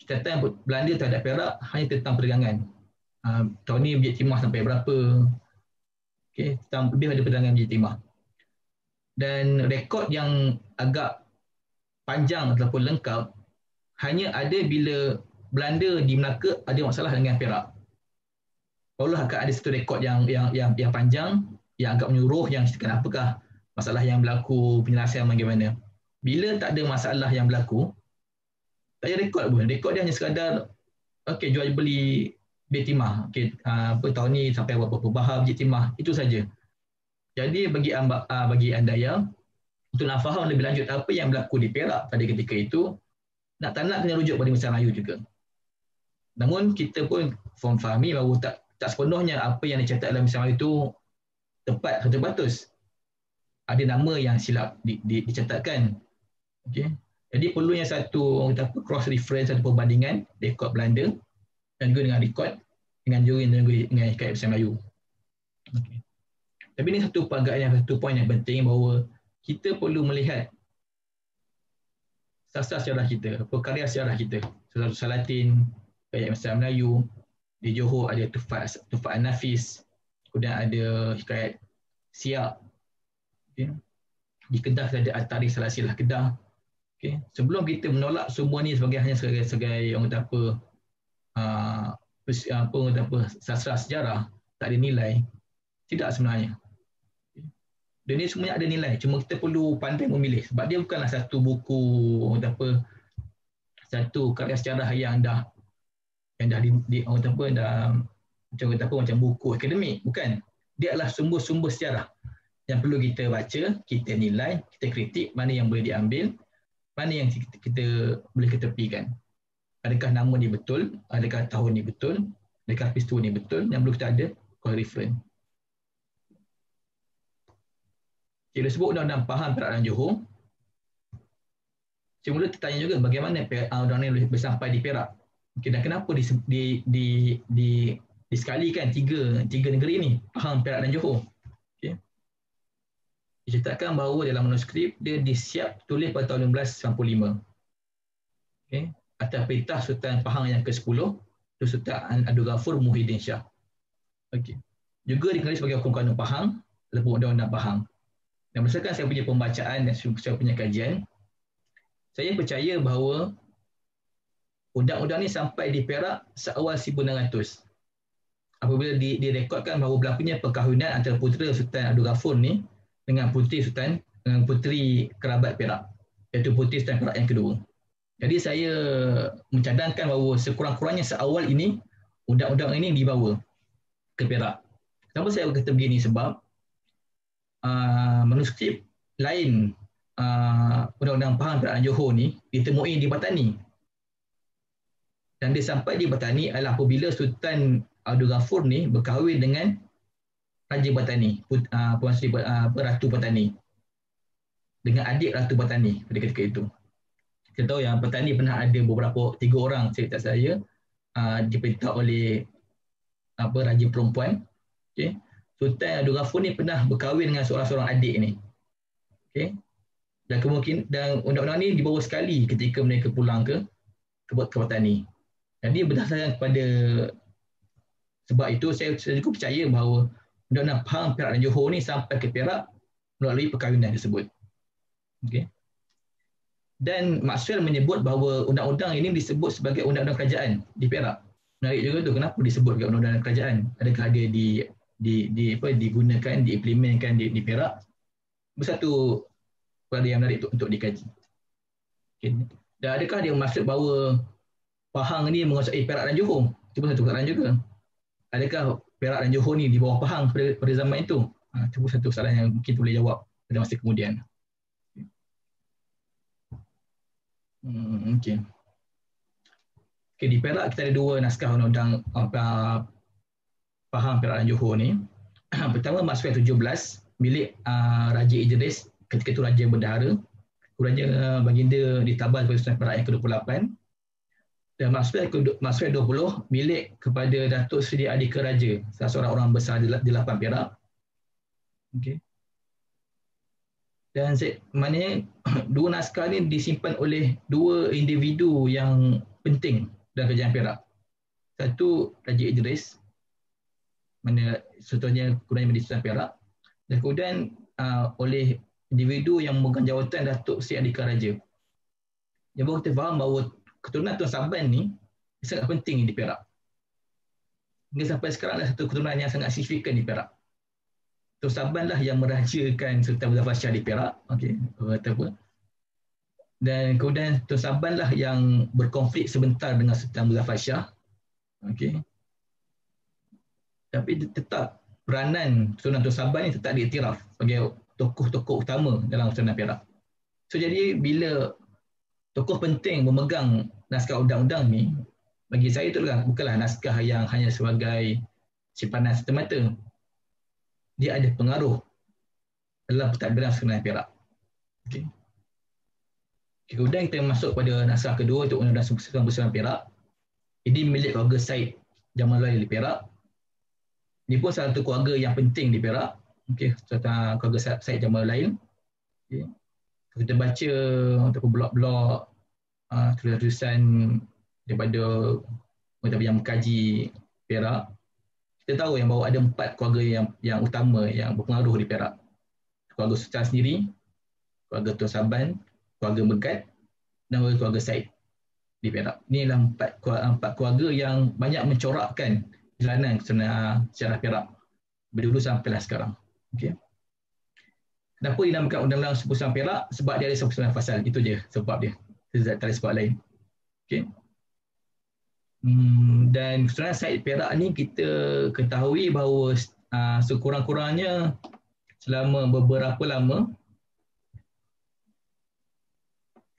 Speaker 2: Catatan Belanda terhadap Perak hanya tentang perdagangan. Tahun ni biji timah sampai berapa. Okay, lebih ada perdagangan biji timah. Dan rekod yang agak panjang ataupun lengkap hanya ada bila Belanda di Melaka ada masalah dengan Perak. Barulah akan ada satu rekod yang panjang, yang agak menyuruh, yang ceritakan apakah masalah yang berlaku, penyelesaian bagaimana. Bila tak ada masalah yang berlaku, tak ada rekod pun. Rekod dia hanya sekadar okey, jual beli biji timah. Okey, tahun ni sampai berapa bahar biji timah, itu saja. Jadi bagi Andaya, untuk nak faham lebih lanjut apa yang berlaku di Perak pada ketika itu, nak tak nak kena rujuk pada Masa Melayu juga. Namun kita pun fahami bahawa tak sepenuhnya apa yang dicatat dalam Masa Melayu itu tepat 100%. Ada nama yang silap dicatatkan. Okay. Jadi perlunya satu cross reference, satu perbandingan rekod Belanda dan juga dengan rekod dengan Hikayat Masa Melayu. Okay. Tapi ini satu poin yang penting, bahawa kita perlu melihat sastra sejarah kita, karya sejarah kita. Satu Salatin, Hikayat Masa Melayu, di Johor ada Tufat An-Nafis, kemudian ada Hikayat Siak. Okay. Di Kedah ada At-Tarikh Salasilah Kedah. Okay. Sebelum kita menolak semua ni hanya sebagai orang kata apa sastra sejarah, tak ada nilai, tidak sebenarnya. Dia ni semuanya ada nilai, cuma kita perlu pandai memilih sebab dia bukanlah satu buku apa, satu karya sejarah yang dah macam buku akademik, bukan. Dia adalah sumber-sumber sejarah yang perlu kita baca, kita nilai, kita kritik mana yang boleh diambil, mana yang kita boleh ketepikan. Adakah nama ni betul, adakah tahun ni betul, adakah peristiwa ni betul, yang perlu kita ada call reference. Kita sebut undang-undang Pahang, Perak dan Johor. Semula tertanya juga bagaimana undang-undang ini boleh sampai di Perak. Okay, dan kenapa disekalikan tiga negeri ini, Pahang, Perak dan Johor. Okay. Diceritakan bahawa dalam manuskrip dia disiap tulis pada tahun 1995. Okay. Atas perintah Sultan Pahang yang ke-10, Sultan Abdul Ghafur Muhyiddin Shah. Okay. Juga dikenali sebagai hukum kanun Pahang, ataupun undang-undang Pahang. Dan berdasarkan saya punya pembacaan dan saya punya kajian, saya percaya bahawa undang-undang ini sampai di Perak seawal 1900. Apabila direkodkan bahawa berlakunya perkahwinan antara putera Sultan Abdul Ghafur ni dengan puteri kerabat Perak, iaitu puteri Sultan Perak yang kedua. Jadi saya mencadangkan bahawa sekurang-kurangnya seawal ini undang-undang ini dibawa ke Perak. Kenapa saya berkata begini? Sebab manuskrip lain undang-undang Pahang, Perak dan Johor ni ditemui di Patani. Dan dia sampai di Patani adalah apabila Sultan Abdul Ghafur ni berkahwin dengan Raja Patani, Ratu Patani, dengan adik Ratu Patani pada ketika itu. Kita tahu yang Patani pernah ada tiga orang cerita saya diperintah oleh raja perempuan. Okay. Sultan Abdul Ghafur ni pernah berkahwin dengan seorang adik ni. Okay. Dan undang-undang ni dibawa sekali ketika mereka pulang ke Patani. Jadi berdasarkan kepada sebab itu saya juga percaya bahawa undang-undang Pahang, Perak dan Johor ni sampai ke Perak melalui perkahwinan tersebut. Okay. Dan Maxwell menyebut bahawa undang-undang ini disebut sebagai undang-undang kerajaan di Perak. Menarik juga tu, kenapa disebut sebagai undang-undang kerajaan? Adakah dia digunakan, diimplementkan di Perak? Bersatu perkara yang menarik untuk dikaji. Okay. Dan adakah dia maksud bahawa Pahang ni menguasai Perak dan Johor? Itu pun satu soalan juga. Adakah Perak dan Johor ni di bawah Pahang pada zaman itu? Itu pun satu soalan yang mungkin boleh jawab pada masa kemudian. Okay. Okay, di Perak kita ada dua naskah undang-undang Pahang, Perak dan Johor ni. Pertama, Maxwell 17 milik Raja Idris, ketika itu Raja Bendahara. Raja Baginda ditabas oleh Sultan Perak yang ke-28. Dan Maxwell 20 milik kepada Datuk Seri Adika Raja, salah seorang orang besar di Lapan Perak. Okay. Dan maknanya dua naskah ni disimpan oleh dua individu yang penting dalam kerajaan Perak. Satu, Raja Idris, mana contohnya kemudian menjadi Sultan Perak, dan kemudian oleh individu yang memegang jawatan Datuk Seri Adika Raja. Yang baru kita faham bahawa keturunan Tuan Saban ni sangat penting di Perak. Hingga sampai sekarang adalah satu keturunan yang sangat signifikan di Perak. Tuan Saban lah yang merajakan Sultan Muzaffar Shah di Perak. Okay, kata apa? Dan kemudian Tuan Saban lah yang berkonflik sebentar dengan Sultan Muzaffar Shah. Okay. Tapi tetap peranan keturunan Tuan Saban ni tetap diiktiraf sebagai tokoh-tokoh utama dalam Kesultanan Perak. So jadi bila tokoh penting memegang naskah undang-undang ni, bagi saya itu bukanlah naskah yang hanya sebagai simpanan semata-mata. Dia ada pengaruh dalam pentadbiran Kesultanan Perak. Okay. Kemudian kita masuk pada naskah kedua untuk undang-undang Kesultanan Perak. Ini milik keluarga Said Jamaludin di Perak. Ini pun salah satu keluarga yang penting di Perak. Okay, keluarga Said Jamaludin. Okay. Kita baca ataupun blog-blog tulisan daripada yang mengkaji Perak, kita tahu yang bahawa ada 4 keluarga yang utama yang berpengaruh di Perak. Keluarga Sultan sendiri, keluarga Tuan Saban, keluarga Megat dan keluarga Said di Perak. Inilah 4 keluarga yang banyak mencorakkan jalanan sejarah Perak berdulu sampailah sekarang. Okay. Kenapa dinamakan Undang-Undang Persatuan Perak? Sebab dia ada 99 pasal. Itu je sebab dia. Tak ada sebab lain. Okay. Dan sebenarnya Said Perak ni kita ketahui bahawa sekurang-kurangnya selama beberapa lama,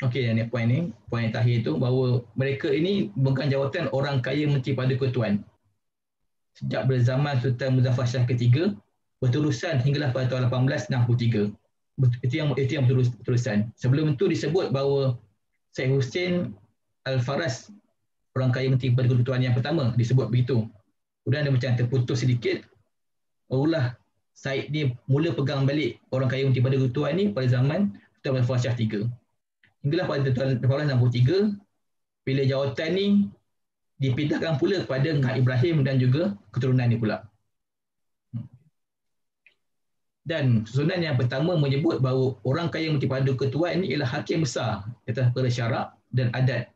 Speaker 2: okey, yang ni poin yang terakhir tu, bahawa mereka ini memegang jawatan orang kaya Menteri Perdana Tuan sejak berzaman Sultan Muzaffar Shah ketiga berterusan hinggalah pada tahun 1863. Itu yang berterusan. Sebelum itu disebut bahawa Syed Hussein Al-Faras orang kaya Menteri Perdana Tuan yang pertama, disebut begitu. Kemudian ada macam terputus sedikit. Barulah Syed ni mula pegang balik orang kaya Menteri Perdana Tuan ni pada zaman Sultan Muzaffar Shah III. Hinggalah pada tahun 1863 bila jawatan ni dipindahkan pula kepada Ngah Ibrahim dan juga keturunan ni pula. Dan susunan yang pertama menyebut bahawa orang kaya Menteri Perdana Tuan ini ialah hakim besar atas perkara syarak dan adat.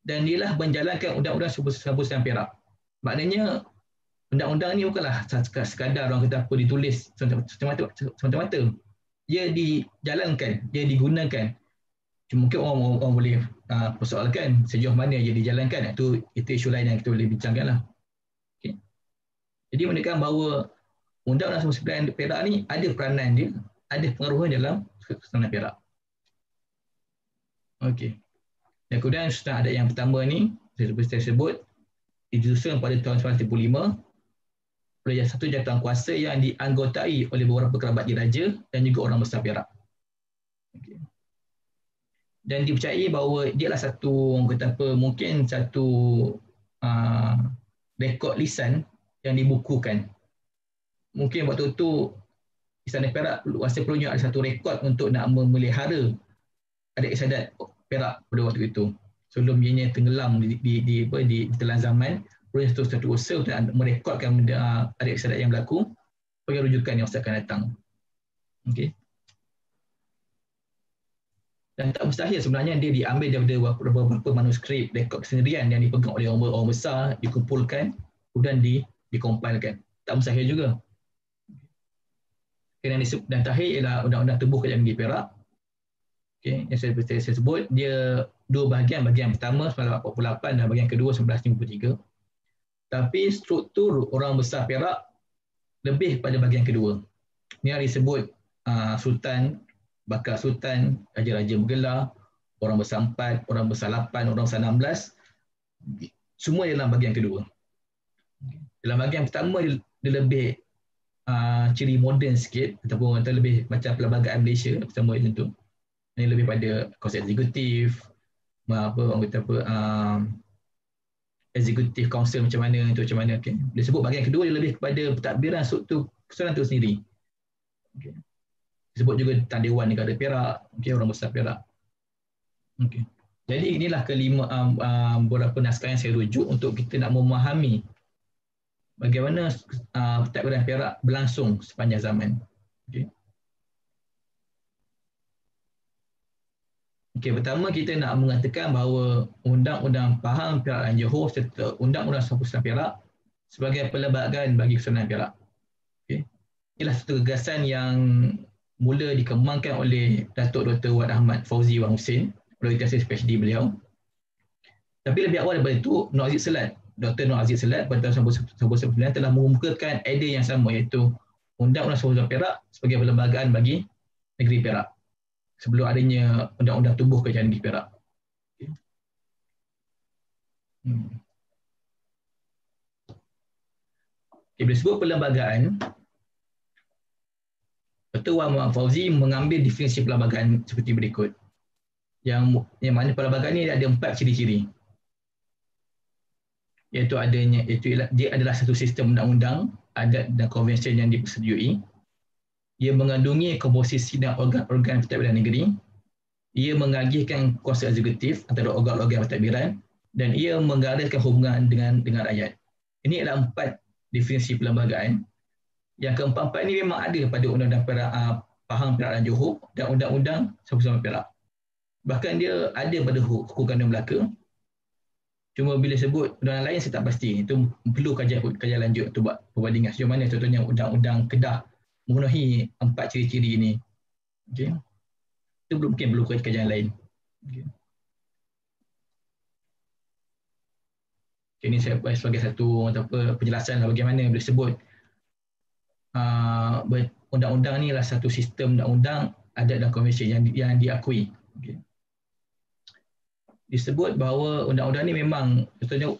Speaker 2: Dan dialah menjalankan Undang-Undang Persatuan Perak. Maknanya undang-undang ni bukanlah sekadar orang kata apa ditulis semata-mata. Dia dijalankan, dia digunakan. Mungkin orang boleh persoalkan sejauh mana dia dijalankan. Itu isu lain yang kita boleh bincangkan lah. Okay. Jadi menunjukkan bahawa Undang-Undang Persatuan Perak ni ada peranan dia, ada pengaruhnya dalam Persatuan Perak. Okey. Dan kemudian susunan adat yang pertama ni, seperti saya sebut, disusun pada tahun 1935 oleh satu jawatan kuasa yang dianggotai oleh beberapa kerabat diraja dan juga orang besar Perak. Okay. Dan dipercayai bahawa dia adalah satu, orang kata apa, mungkin satu rekod lisan yang dibukukan. Mungkin waktu itu Istana Perak rasa perlunya ada satu rekod untuk nak memelihara adat istiadat Perak pada waktu itu. Sebelum ianya tenggelam di telan zaman, perlunya satu usaha untuk merekodkan adat istiadat yang berlaku sebagai rujukan yang akan datang. Okey. Dan tak mustahil sebenarnya dia diambil daripada beberapa manuskrip rekod kesendirian yang dipegang oleh orang besar, dikumpulkan, kemudian dikompilkan. Tak mustahil juga. Dan terakhir ialah Undang-Undang Tubuh Kerajaan Negeri Perak. Okay, yang saya sebut, dia dua bahagian. Bahagian pertama 1948 dan bahagian kedua 1953. Tapi struktur orang besar Perak lebih pada bahagian kedua. Ini yang disebut Sultan, Bakal Sultan, Raja-Raja Bergelar, orang besar 4, orang besar 8, orang besar 16. Semua dalam bahagian kedua. Dalam bahagian pertama dia lebih ciri moden sikit, ataupun lebih macam Perlembagaan Malaysia pertama macam tu. Ini lebih pada konsep eksekutif, orang kata apa, executive council macam mana, itu macam mana. Okay. Dia sebut bahagian kedua dia lebih kepada pentadbiran struktur kesusahan itu sendiri. Okay. Disebut juga Tan Dewan Negara Perak, okay, orang besar Perak. Okay. Jadi inilah kelima beberapa naskah yang saya rujuk untuk kita nak memahami bagaimana pentadbiran Perak berlangsung sepanjang zaman. Okay. Okey, pertama kita nak mengatakan bahawa Undang-Undang Pahang Perak dan Johor serta Undang-Undang Persatuan Perak sebagai perlembagaan bagi Kesultanan Perak. Okey. Inilah satu gagasan yang mula dikembangkan oleh Datuk Dr. Wad Ahmad Fauzi Wan Hussein, oleh tesis PhD beliau. Tapi lebih awal daripada itu, Nur Aziz Selat, Dr. Nur Aziz Selat pada tahun 1999 telah mengemukakan idea yang sama, iaitu Undang-Undang Persatuan Perak sebagai perlembagaan bagi negeri Perak sebelum adanya Undang-Undang Tubuh Kerajaan Negeri Perak. Okay. Bila sebut perlembagaan, Dr. Wan Muhammad Fauzi mengambil definisi perlembagaan seperti berikut. Yang mana perlembagaan ini ada 4 ciri-ciri. Iaitu dia adalah satu sistem undang-undang, adat dan konvensyen yang dipersetujui. Ia mengandungi komposisi dan organ-organ pentadbiran negeri. Ia mengagihkan kuasa eksekutif antara organ-organ pentadbiran dan ia menggariskan hubungan dengan rakyat. Ini adalah 4 definisi perlembagaan. Yang keempat-empat ini memang ada pada Undang-Undang Pahang Perak dan Johor dan Undang-Undang Persatuan Perak. Bahkan dia ada pada Hukum Kandang Melaka. Cuma bila sebut undang lain saya tak pasti. Itu perlu kajian lanjut untuk buat perbandingan. Sejauh mana contohnya Undang-Undang Kedah memenuhi 4 ciri-ciri ini. Okay. Itu mungkin perlu kajian lain. Okay. Ini saya buat sebagai satu penjelasan bagaimana boleh sebut undang-undang ni adalah satu sistem undang-undang adat dan konvensi yang diakui. Okay. Disebut bahawa undang-undang ni memang contohnya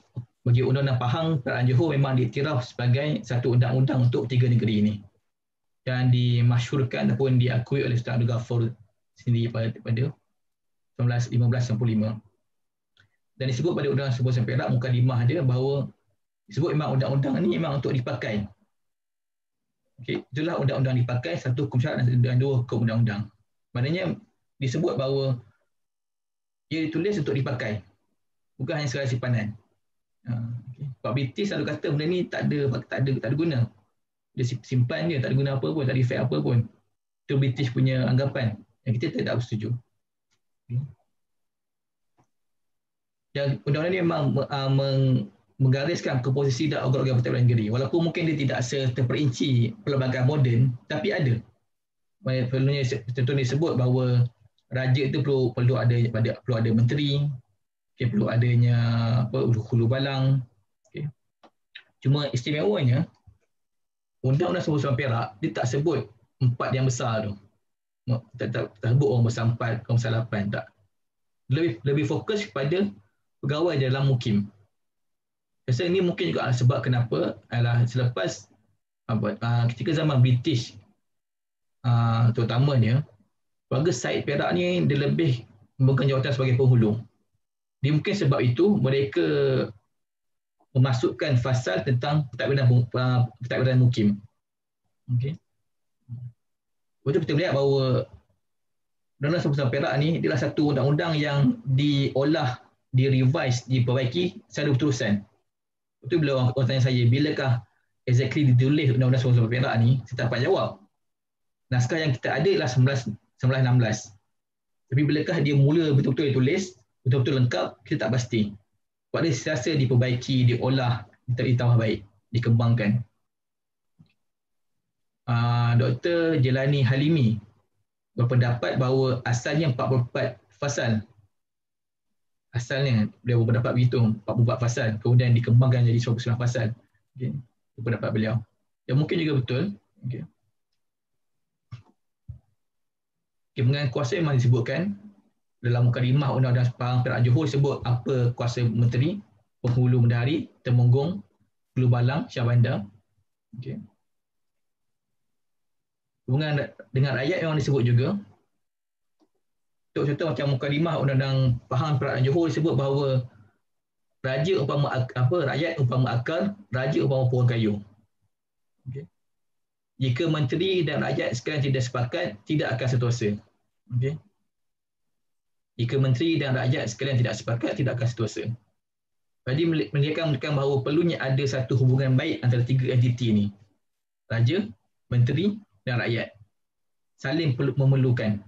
Speaker 2: bagi undang-undang Pahang Kerajaan Johor memang diiktiraf sebagai satu undang-undang untuk 3 negeri ini yang dimasyhurkan ataupun diakui oleh Sultan Abdul Ghaffar sendiri pada 1595. Dan disebut pada Undang-Undang Sebuah Perak mukadimah dia bahawa disebut memang undang-undang ni memang untuk dipakai. Okey, itulah undang-undang dipakai, satu hukum syarak dan dua hukum undang-undang. Maknanya disebut bahawa ia ditulis untuk dipakai, bukan hanya sekadar simpanan. Okay. Pak British selalu kata benda ni tak ada guna. Dia simpan je, tak ada guna apa pun, tak ada efek apa pun. Itu British punya anggapan yang kita tidak bersetuju. Okay. Dan undang-undang ini memang menggariskan komposisi dan organ-organ pentadbiran negeri. Walaupun mungkin dia tidak terperinci perlembagaan moden, tapi ada. Perlunya contohnya disebut bahawa raja itu perlu ada menteri, okay, perlu adanya hulu balang. Okay. Cuma istimewanya Undang-Undang Sebuah Perak dia tak sebut 4 yang besar tu. Tak sebut orang besar 4, orang besar 8, tak. Lebih fokus kepada pegawai dalam mukim. Rasa ini mungkin juga sebab kenapa adalah selepas ketika zaman British terutamanya keluarga Said Perak ni dia lebih memegang jawatan sebagai penghulu. Dia mungkin sebab itu mereka memasukkan fasal tentang pentadbiran mukim. Okey. Betul kita melihat bahawa Undang-Undang Sebuah Perak ni adalah satu undang-undang yang diolah, direvise, diperbaiki secara berterusan. Itu bila orang tanya saya, bilakah exactly ditulis Undang-Undang Sebuah Perak ni, saya tak dapat jawab. Naskah yang kita ada ialah 1916. Tapi bilakah dia mula betul-betul ditulis, betul-betul lengkap, kita tak pasti. Sebab dia sentiasa diperbaiki, diolah, ditambah baik, dikembangkan. Dr. Jelani Halimi berpendapat bahawa asalnya 44 fasal. Asalnya dia berpendapat begitu, 44 fasal, kemudian dikembangkan jadi 29 fasal. Okay. Pendapat beliau. Yang mungkin juga betul. Okay. Mengenai kuasa memang disebutkan dalam mukadimah Undang-Undang Pahang Perak Johor sebut apa kuasa menteri, penghulu bendahari, temenggung, hulu balang, syah bandar. Okay. Hubungan dengan rakyat memang disebut juga. Contoh macam mukadimah Undang-Undang Pahang Perak Johor disebut bahawa raja umpama rakyat umpama akar, raja umpama pohon kayu. Okay. Jika menteri dan rakyat sekalian tidak sepakat, tidak akan setiausaha. Okay. Jika menteri dan rakyat sekalian tidak sepakat, tidak akan setiausaha. Jadi menunjukkan bahawa perlunya ada satu hubungan baik antara 3 entiti ini. Raja, menteri dan rakyat. Saling memerlukan.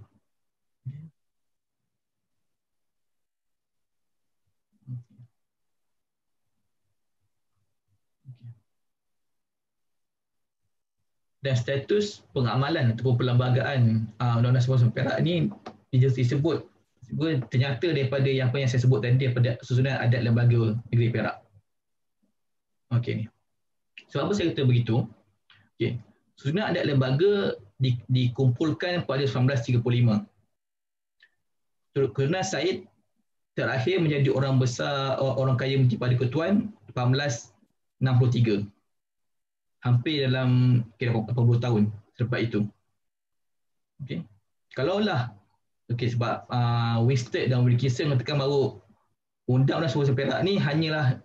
Speaker 2: Dan status pengamalan ataupun perlembagaan Undang-Undang Sebuah Perak ni disebut ternyata daripada yang saya sebut tadi, daripada susunan adat lembaga negeri Perak. Okey ni. Sebab apa saya kata begitu? Okey. Susunan adat lembaga dikumpulkan pada 1935. Kerana Said terakhir menjadi orang besar, orang kaya Menteri Persekutuan 1863. Hampir dalam kira 80 tahun selepas itu. Okey. Kalaulah sebab Winstead dan Wilkinson mengatakan bahawa Undang-Undang Sebuah Perak ni hanyalah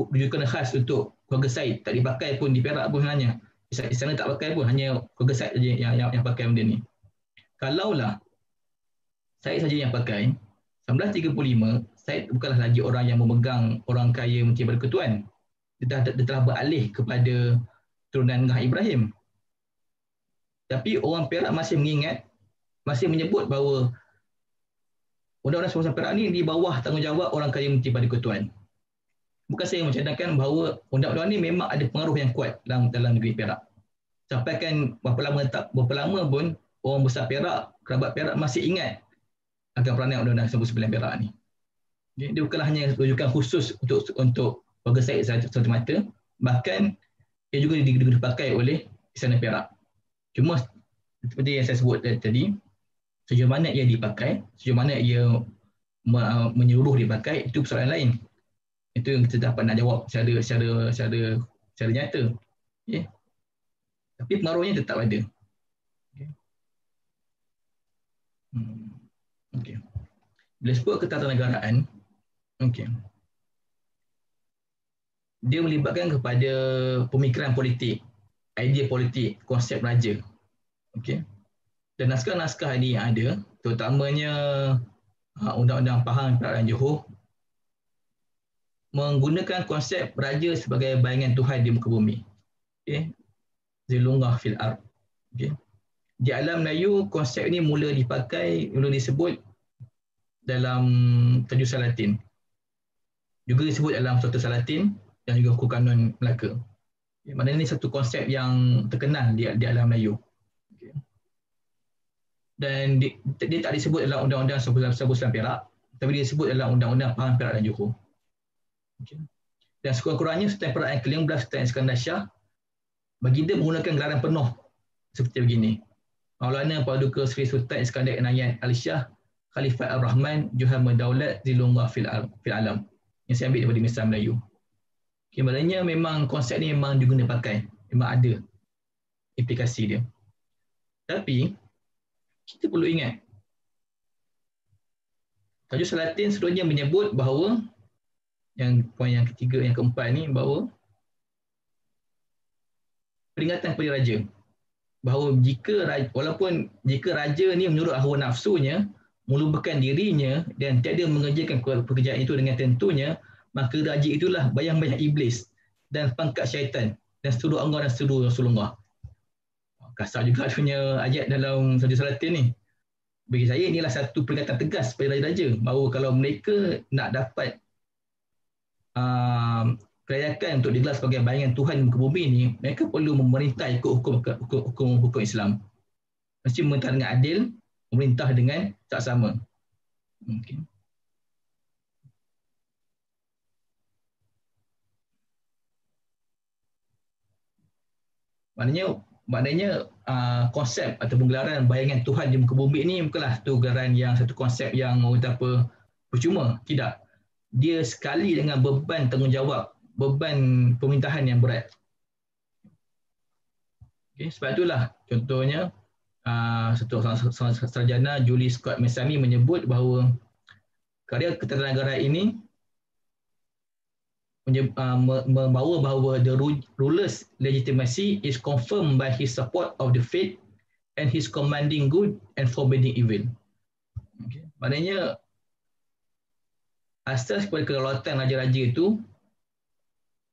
Speaker 2: rujukan khas untuk keluarga Said, tak dipakai pun di Perak pun sebenarnya. Di sana tak pakai pun, hanya keluarga Said saja yang pakai benda ni. Kalaulah Said saja yang pakai, 1935 Said bukanlah lagi orang yang memegang orang kaya Menteri Persekutuan. Dia telah beralih kepada turunan Ngah Ibrahim. Tapi orang Perak masih mengingat, masih menyebut bahawa Undang-Undang Sebuah Perak ni di bawah tanggungjawab orang kaya Menteri Persekutuan. Bukan saya mencadangkan bahawa undang-undang ni memang ada pengaruh yang kuat dalam negeri Perak. Sampai kan berapa lama pun orang besar Perak, kerabat Perak masih ingat akan peranan Undang-Undang 99 Perak ni. Dia bukanlah hanya rujukan khusus untuk warga Said semata-mata, bahkan ia juga dipakai oleh Istana Perak. Cuma seperti yang saya sebut tadi, sejauh mana ia dipakai, sejauh mana ia menyeluruh dipakai, itu persoalan lain. Itu yang kita dapat nak jawab secara nyata. Okay. Tapi pengaruhnya tetap ada. Okay. Okay. Bila sebut ketatanegaraan, okay, dia melibatkan kepada pemikiran politik, idea politik, konsep raja. Okay. Dan naskah-naskah ini yang ada, terutamanya Undang-Undang Pahang Perak dan Johor, menggunakan konsep raja sebagai bayangan Tuhan di muka bumi. Okay. Zilungah fil ard. Okay. Di alam Melayu, konsep ini mula disebut dalam tajuk Salatin. Juga disebut dalam Suatu Salatin dan juga Hukum Kanun Melaka. Okay. Maknanya ini satu konsep yang terkenal di alam Melayu. Okay. Dan dia tak disebut dalam Undang-Undang 99 Perak, tapi dia disebut dalam Undang-Undang Pahang Perak dan Johor. Okay. Dan sekurang-kurangnya Sultan Perak yang ke-15, Sultan Iskandar Shah, baginda menggunakan gelaran penuh seperti begini: Maulana Paduka Seri Sultan Iskandar Inayat Al-Shah Khalifat Ar-Rahman Juhal Madaulat Zilungah fil Alam, yang saya ambil daripada Misal Melayu. Okay, maknanya memang konsep ni memang diguna pakai, memang ada implikasi dia. Tapi kita perlu ingat, tajuk Salatin seluruhnya menyebut bahawa poin yang ketiga, yang keempat ni, bahawa peringatan kepada raja, bahawa walaupun jika raja ni menurut hawa nafsunya, melupakan dirinya dan tiada mengerjakan pekerjaan itu dengan tentunya, maka raja itulah bayang-bayang iblis dan pangkat syaitan dan seluruh Allah dan seluruh Rasulullah. Kasar juga punya ayat dalam tajuk Salatin ni. Bagi saya inilah satu peringatan tegas kepada raja-raja bahawa kalau mereka nak dapat kelayakan untuk digelar sebagai bayangan Tuhan di muka bumi ni, mereka perlu memerintah ikut hukum Islam. Mesti memerintah dengan adil, memerintah dengan saksama. Okay. Maknanya konsep atau gelaran bayangan Tuhan di muka bumi ni bukanlah satu konsep yang percuma. Tidak. Dia sekali dengan beban tanggungjawab, beban pemerintahan yang berat. Okay, sebab itulah contohnya satu sarjana Julie Scott Mesami menyebut bahawa karya ketatanegaraan ini membawa bahawa the ruler's legitimacy is confirmed by his support of the faith and his commanding good and forbidding evil. Okay. Maknanya asas kepada kedaulatan raja-raja itu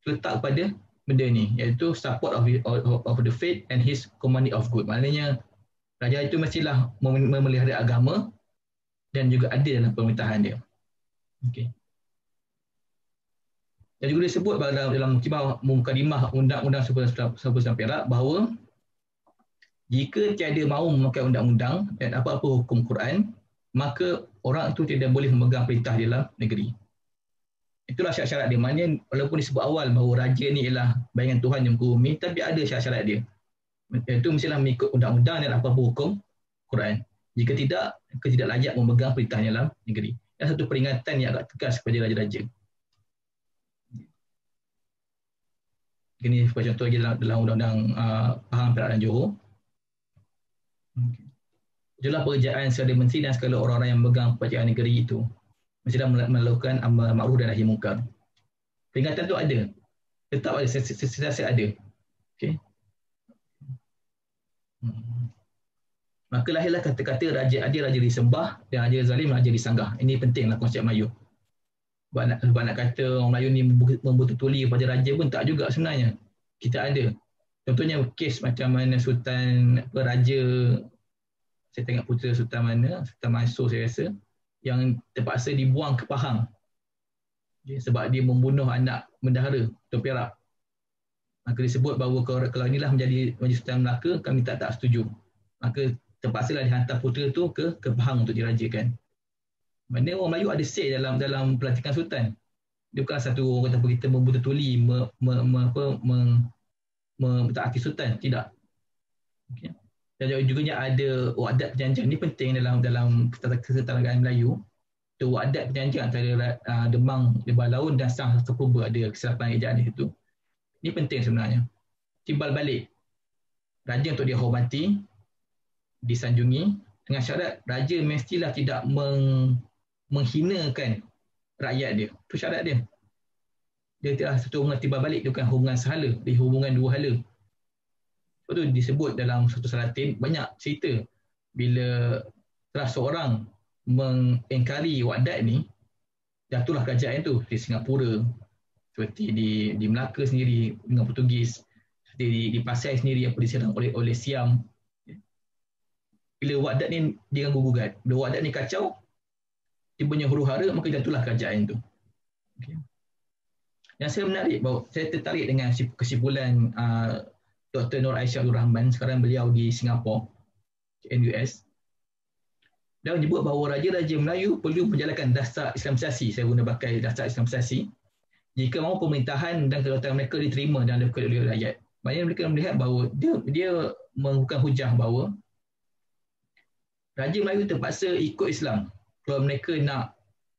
Speaker 2: letak pada benda ni, iaitu support of the faith and his commanding of good. Maknanya raja itu mestilah memelihara agama dan juga adil dalam pemerintahan dia. Okay. Dan juga disebut dalam mukadimah Undang-Undang 99 Perak bahawa jika tiada mahu memakai undang-undang dan apa-apa hukum Quran, maka orang itu tidak boleh memegang perintah di dalam negeri. Itulah syarat-syarat dia. Maknanya walaupun disebut awal bahawa raja ni ialah bayangan Tuhan yang bumi, tapi ada syarat-syarat dia. Itu mestilah mengikut undang-undang dan apa-apa hukum Quran. Jika tidak layak memegang perintah dalam negeri. Ini satu peringatan yang agak tegas kepada raja-raja. Ini sebagai contoh dalam Undang-Undang Pahang Perak dan Johor. Itulah pekerjaan segala menteri dan segala orang-orang yang memegang kerajaan negeri itu. Mestilah melakukan amal makruf dan nahi mungkar. Peringatan itu ada. Tetap ada, sentiasa ada. Okay. Maka lahirlah kata-kata raja adil, raja disembah, dan raja zalim, raja disanggah. Ini pentinglah konsep Melayu. Sebab nak kata orang Melayu ni membutuli kepada raja pun tak juga sebenarnya. Kita ada. Contohnya kes macam mana Raja, saya tengok putera Sultan mana, Sultan Mansur saya rasa, yang terpaksa dibuang ke Pahang sebab dia membunuh anak bendahara Tuan Perak. Maka disebut bahawa kalau inilah menjadi Sultan Melaka, kami tak setuju. Maka terpaksalah dihantar putera tu ke Pahang untuk dirajakan. Maknanya orang Melayu ada say dalam pelantikan sultan. Dia bukan satu orang kata kita membetul-tuli mentaati sultan, tidak. Okay. Dan juga ada wadat perjanjian. Ini penting dalam ketatanegaraan Melayu. Itu wadat perjanjian antara Demang, Lebah Laun dan Sang Purba, ada kesilapan ejaan di situ. Ini penting sebenarnya. Timbal balik, raja untuk dihormati, disanjungi dengan syarat raja mestilah tidak menghinakan rakyat dia. Itu syarat dia. Dia tidak satu hubungan timbal balik, dia bukan hubungan sehala, dia hubungan dua hala. Sebab tu disebut dalam satu Salatin banyak cerita bila salah seorang mengingkari wadat ni, jatuhlah kerajaan tu di Singapura, seperti di Melaka sendiri dengan Portugis, seperti di Pasai sendiri apa diserang oleh Siam. Bila wadat ni diganggu gugat, bila wadat ni kacau, tibanya huru-hara, maka jatuhlah kerajaan tu. Okay. Yang saya menarik bahawa saya tertarik dengan kesimpulan Dr. Nur Aisyah Abdul Rahman, sekarang beliau di Singapura, NUS. Dia menyebut bahawa raja-raja Melayu perlu menjalankan dasar Islamisasi, saya guna pakai dasar Islamisasi, jika mahu pemerintahan dan kedaulatan mereka diterima dan dilakukan oleh rakyat. Maksudnya mereka melihat bahawa dia mengukuhkan hujah bahawa Raja Melayu terpaksa ikut Islam kalau mereka nak,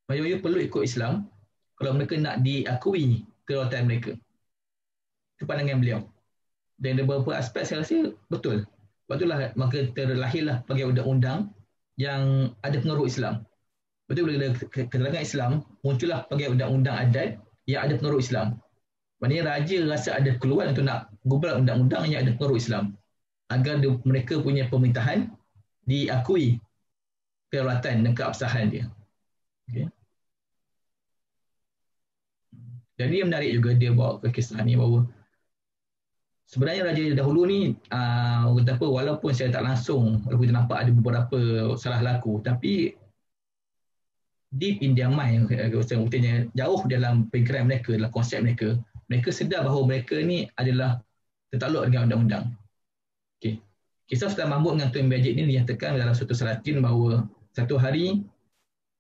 Speaker 2: Raja Melayu perlu ikut Islam kalau mereka nak diakui kedaulatan mereka. Itu pandangan beliau. Dan beberapa aspek saya rasa betul. Sebab itulah maka terlahirlah pelbagai undang-undang yang ada pengaruh Islam. Betul, bila keterangan Islam, muncullah pelbagai undang-undang adat yang ada pengaruh Islam. Maknanya raja rasa ada keluar untuk nak gubal undang-undang yang ada pengaruh Islam agar mereka punya pemerintahan diakui kedaulatan dan keabsahan dia. Okay. Jadi yang menarik juga dia bawa ke kisah ni bahawa sebenarnya raja dahulu ni walaupun saya tak langsung, walaupun kita nampak ada beberapa salah laku, tapi deep in their mind, maksudnya jauh dalam pemikiran mereka, dalam konsep mereka, mereka sedar bahawa mereka ni adalah tertakluk dengan undang-undang. Okay. Kisah Sultan Mahmud dengan Tun Biajit ini dinyatakan dalam satu Salatin bahawa satu hari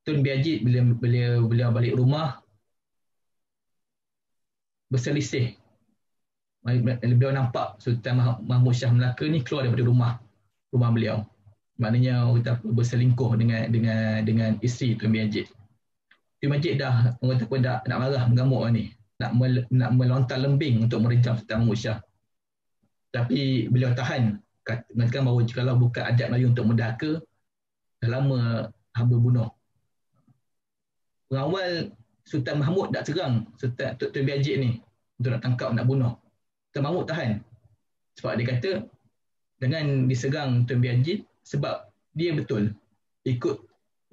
Speaker 2: Tun Biajit bila beliau balik rumah berselisih. Beliau nampak Sultan Mahmud Shah Melaka ni keluar daripada rumah beliau. Maknanya berselingkuh dengan isteri Tun Biajit. Tun Biajit dah nak marah, mengamuk ni, nak melontar lembing untuk merencam Sultan Mahmud Shah. Tapi beliau tahan, mengatakan bahawa jikalau bukan adat Melayu untuk mendaka, dah lama hamba bunuh. Pengawal Sultan Mahmud tak serang Sultan Tun Biajit ni untuk nak tangkap, nak bunuh. Sultan Mahmud tahan. Sebab dia kata dengan diserang Tun Biajit sebab dia betul ikut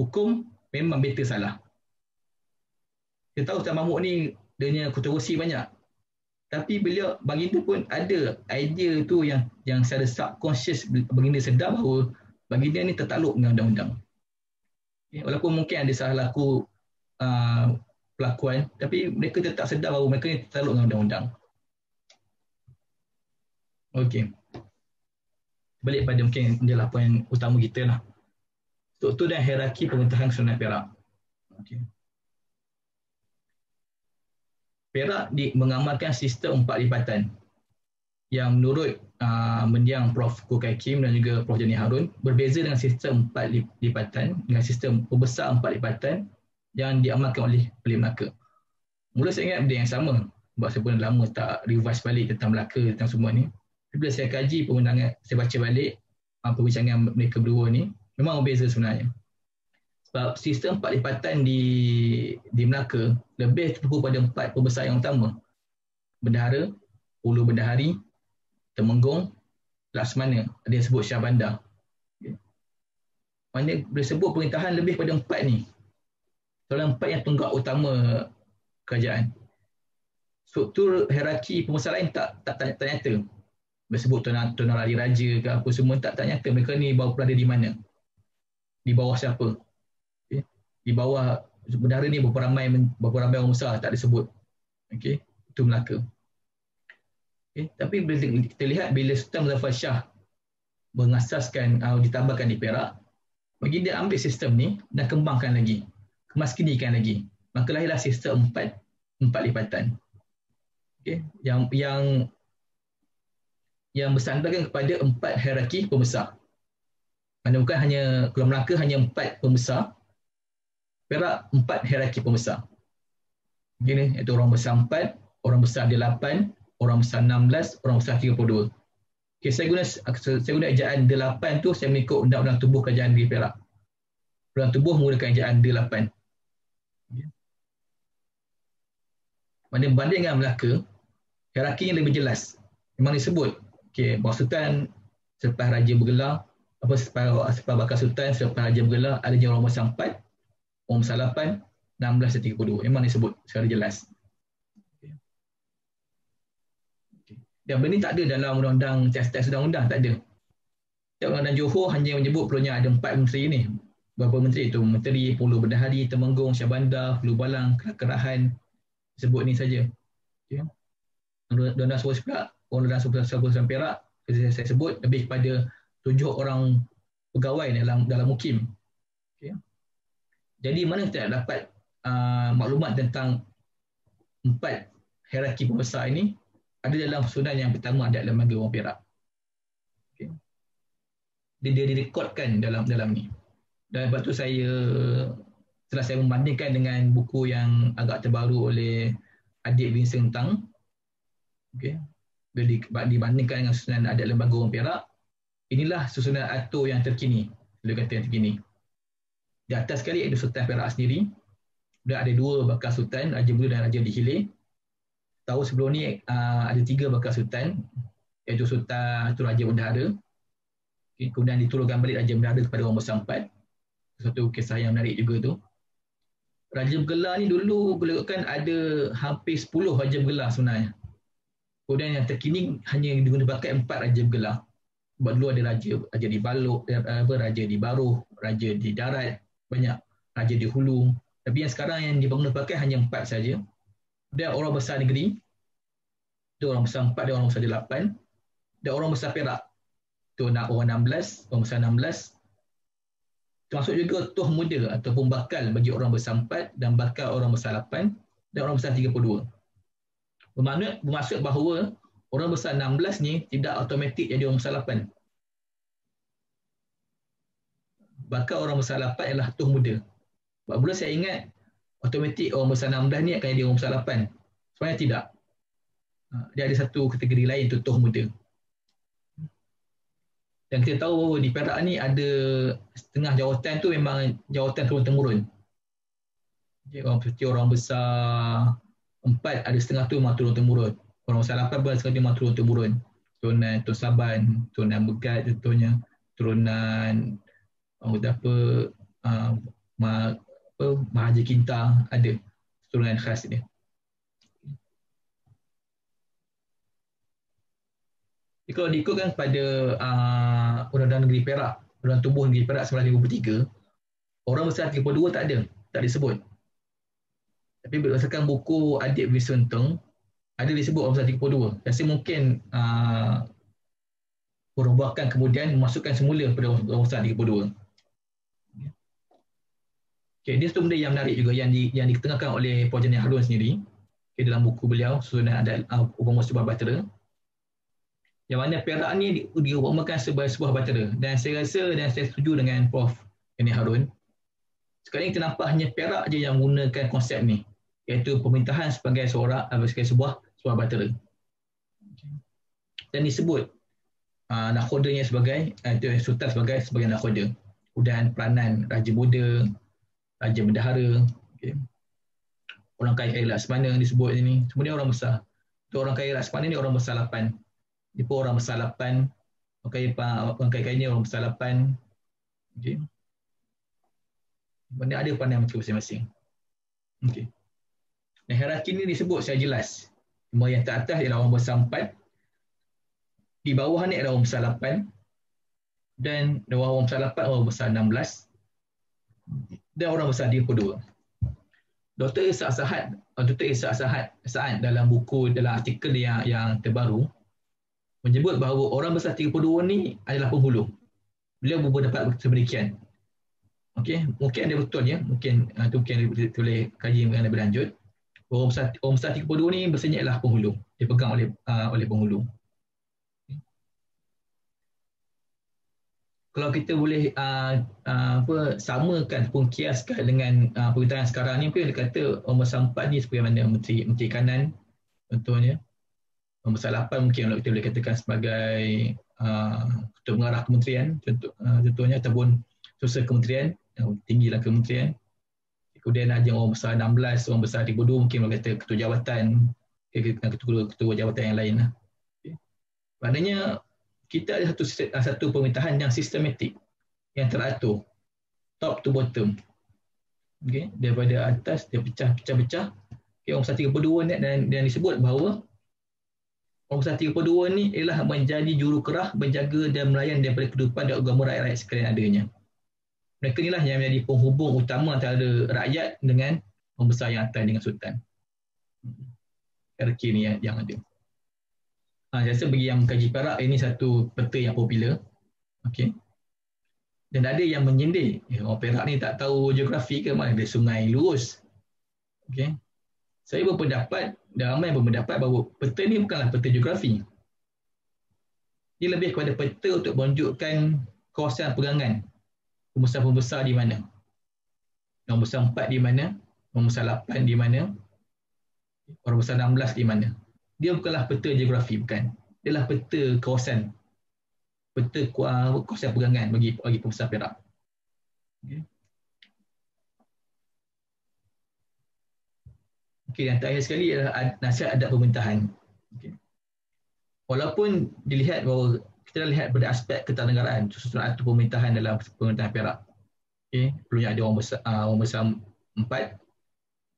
Speaker 2: hukum, memang betul salah. Kita tahu Sultan Mahmud ni dia punya kontroversi banyak. Tapi beliau, baginda pun ada idea tu yang secara subconscious baginda sedar bahawa baginda ni tertakluk dengan undang-undang. Okay. Walaupun mungkin ada salah laku pelakuan, tapi mereka tetap sedar bahawa mereka ni tertakluk dengan undang-undang. Okey. Balik pada mungkin adalah poin utama kita lah. Struktur dan hierarki pemerintahan Kesultanan Perak. Okey. Perak mengamalkan sistem 4 lipatan yang menurut mendiang Prof. Kukai Kim dan juga Prof. Jani Harun berbeza dengan sistem 4 lipatan, dengan sistem pembesar 4 lipatan yang diamalkan oleh Melaka. Mula saya ingat benda yang sama sebab saya pun lama tak revise balik tentang Melaka, tentang semua ni. Tapi bila saya kaji pemandangan, saya baca balik perbincangan mereka berdua ni, memang berbeza sebenarnya. Sebab sistem 4 lipatan di Melaka lebih tertumpu pada 4 pembesar yang utama. Bendahara, Ulu Bendahari, Temenggung, Laksmana, ada yang sebut Syah Bandar. Maksudnya boleh sebut pemerintahan lebih pada 4 ni. Soalan 4 yang tunggak utama kerajaan. Struktur hierarki pembesar lain tak nyata. Boleh sebut Tuan Ali Raja ke apa semua, tak nyata. Mereka ni berada di mana? Di bawah siapa? Di bawah bendahara ni berapa ramai orang besar tak disebut. Okey, itu Melaka. Okay. Tapi bila kita lihat bila Sultan Muzaffar Shah mengasaskan ditambahkan di Perak, bagi dia ambil sistem ni dan kembangkan lagi, kemaskinikan lagi, maka lahirlah sistem empat lipatan. Okay. Yang bersandarkan kepada 4 hierarki pembesar. Mana bukan hanya Kuala Melaka hanya 4 pembesar, Perak 4 hierarki pembesar. Begini, iaitu orang besar 4, orang besar ada 8, orang besar 16, orang besar 32. Okay, saya guna ejaan D8 tu saya mengikut Undang-Undang Tubuh Kerajaan Negeri Perak. Undang Tubuh menggunakan ejaan D8. Mana berbanding dengan Melaka, hierarkinya lebih jelas. Memang disebut, okay, bawah Sultan selepas Raja bergelar, selepas bakal Sultan selepas Raja bergelar, adanya orang besar 4, orang besar 8, 16 dan 32. Memang disebut secara jelas. Dan benda ni tak ada dalam undang-undang, teks undang-undang tak ada. Teks undang-undang Johor hanya menyebut perlunya ada 4 menteri ni. Berapa menteri itu? Menteri, Pulu Bendahari, Temenggung, Syah Bandar, Hulu Balang, Kelakarahan. Sebut ni saja. Okay. Undang-undang Suara pula, undang-undang Suara Perak, saya sebut lebih kepada 7 orang pegawai dalam mukim. Okay. Jadi mana kita dapat maklumat tentang 4 hierarki pembesar ini? Ada dalam susunan yang pertama ada dalam Lembaga Wang Perak. Okay. Dia direkodkan dalam ni. Dan lepas tu setelah saya membandingkan dengan buku yang agak terbaru oleh adik Vincent Tang, okay, bila dibandingkan dengan susunan adat Lembaga Wang Perak, inilah susunan atur yang terkini. Boleh kata yang terkini. Di atas sekali ada Sultan Perak sendiri. Dan ada 2 bakal Sultan, Raja Muda dan Raja Dihilir. Tahun sebelum ni ada 3 bakal Sultan, iaitu Sultan itu Raja Bendahara. Okay, kemudian diturunkan balik Raja Bendahara kepada orang besar 4. Satu kisah yang menarik juga tu. Raja bergelar ni dulu boleh katakan ada hampir 10 Raja bergelar sebenarnya. Kemudian yang terkini hanya digunakan pakai 4 Raja bergelar. Sebab dulu ada Raja di Balok, Raja di Baruh, Raja di Darat, banyak Raja di Hulu. Tapi yang sekarang yang dibangun pakai hanya 4 saja. Dan orang besar negeri, dia orang besar 4, dia orang besar 8. Dan orang besar Perak, tu nak orang 16, orang besar 16. Termasuk juga tuah muda ataupun bakal bagi orang besar 4 dan bakal orang besar 8 dan orang besar 32. Bermaksud bahawa orang besar 16 ni tidak automatik jadi orang besar 8. Bakal orang besar 8 ialah tuah muda. Sebab mula saya ingat automatik orang besar 16 ni akan jadi orang besar 8. Sebenarnya tidak. Dia ada satu kategori lain, tu tuah muda. Dan kita tahu bahawa di Perak ni ada setengah jawatan tu memang jawatan turun-temurun. Seperti orang besar 4 ada setengah tu memang turun-temurun. Orang besar 8 pun ada setengah tu memang turun-temurun. Turunan Tun Saban, turunan Begat contohnya, turunan Mahaji Kinta ada turunan khas dia. Jadi kalau diikutkan pada Undang-Undang Negeri Perak, Undang Tubuh Negeri Perak 1953, orang besar 32 tak disebut. Tapi berdasarkan buku adik Vincent Teng, ada disebut orang besar 32. Rasa mungkin perombakan kemudian memasukkan semula pada orang besar 32. Okay, dia satu benda yang menarik juga yang diketengahkan oleh Puan Jenny Harun sendiri, okay, dalam buku beliau Susunan Adat Upama Sebuah Bahtera, yang mana Perak ni diumpamakan sebagai sebuah bahtera. Dan saya rasa dan saya setuju dengan Prof. Jenny Harun. Sekarang kita nampak hanya Perak je yang menggunakan konsep ni, iaitu pemerintahan sebagai sebuah bahtera. Dan disebut nakhodanya sebagai Sultan sebagai nakhoda. Kemudian peranan Raja Muda, Raja Bendahara, okay, orang kaya Laksamana disebut ini, semua ni orang besar. Itu orang kaya Laksamana ni orang besar 8. Dia pun orang besar 8. Orang kaya ni orang besar 8. Okay. Benda ada pandang macam masing-masing. Okay. Dan hierarki ni disebut secara jelas. Cuma yang teratas ialah orang besar 4. Di bawah ni adalah orang besar 8. Dan orang besar 8, orang besar 16. Dan orang besar 32. Dr. Ishak Sa'ad dalam buku, dalam artikel yang terbaru, menyebut bahawa orang besar 32 ni adalah penghulu. Beliau berpendapat sedemikian. Okey, mungkin ada betul ya, mungkin itu mungkin boleh kaji dengan lebih lanjut. Orang besar 32 ni biasanya adalah penghulu, dipegang oleh penghulu. Kalau kita boleh samakan ataupun kiaskan dengan pemerintahan sekarang ni, mungkin dia kata orang besar 4 ni seperti mana Menteri Kanan contohnya. Orang besar 8 mungkin kita boleh katakan sebagai ketua pengarah kementerian contohnya, ataupun sosial kementerian yang tinggi dalam kementerian. Kemudian ada orang besar 16, orang besar 32 mungkin orang kata ketua jawatan, ketua jawatan yang lain lah. Okay. Maknanya kita ada satu pemerintahan yang sistematik, yang teratur, top to bottom. Okay. Daripada atas dia pecah-pecah. Okay. Orang besar 32 ni dan disebut bahawa orang besar 32 ni ialah menjadi jurukerah, menjaga dan melayan daripada kehidupan dan agama rakyat sekalian adanya. Mereka inilah yang menjadi penghubung utama antara rakyat dengan orang besar yang atas dengan sultan. Hierarki ni yang ada. Saya rasa bagi yang mengkaji Perak, ini satu peta yang popular. Okay. Dan ada yang menyindir, orang Perak ni tak tahu geografi ke, mana ada sungai lurus. Okay. Saya berpendapat, dan ramai berpendapat bahawa peta ni bukanlah peta geografi. Dia lebih kepada peta untuk menunjukkan kawasan pegangan. Pembesar-pembesar di mana? Orang besar 4 di mana? Orang besar 8 di mana? Orang besar 16 di mana? Dia bukanlah peta geografi, bukan. Dia adalah peta kawasan. Peta kawasan pegangan bagi pembesar Perak. Okay. Okay, yang terakhir sekali adalah nasihat adat pemerintahan. Okay. Walaupun dilihat bahawa kita dah lihat pada aspek ketatanegaraan, susunan atur pemerintahan dalam pemerintahan Perak. Okay. Perlunya ada orang besar 4,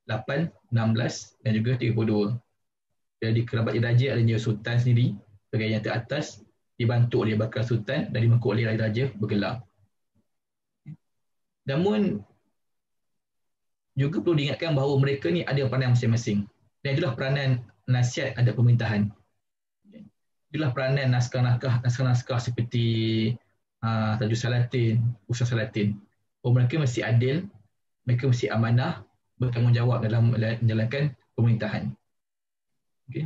Speaker 2: 8, 16 dan juga 32. Jadi kerabat raja adanya sultan sendiri sebagai yang teratas, dibantu oleh bakal sultan dan dimangkuk oleh raja bergelar. Namun juga perlu diingatkan bahawa mereka ni ada peranan masing-masing. Dan itulah peranan nasihat adat pemerintahan. Itulah peranan naskah-naskah seperti Tajuk Salatin, Usul Salatin. Mereka mesti adil, mereka mesti amanah, bertanggungjawab dalam menjalankan pemerintahan. Okay.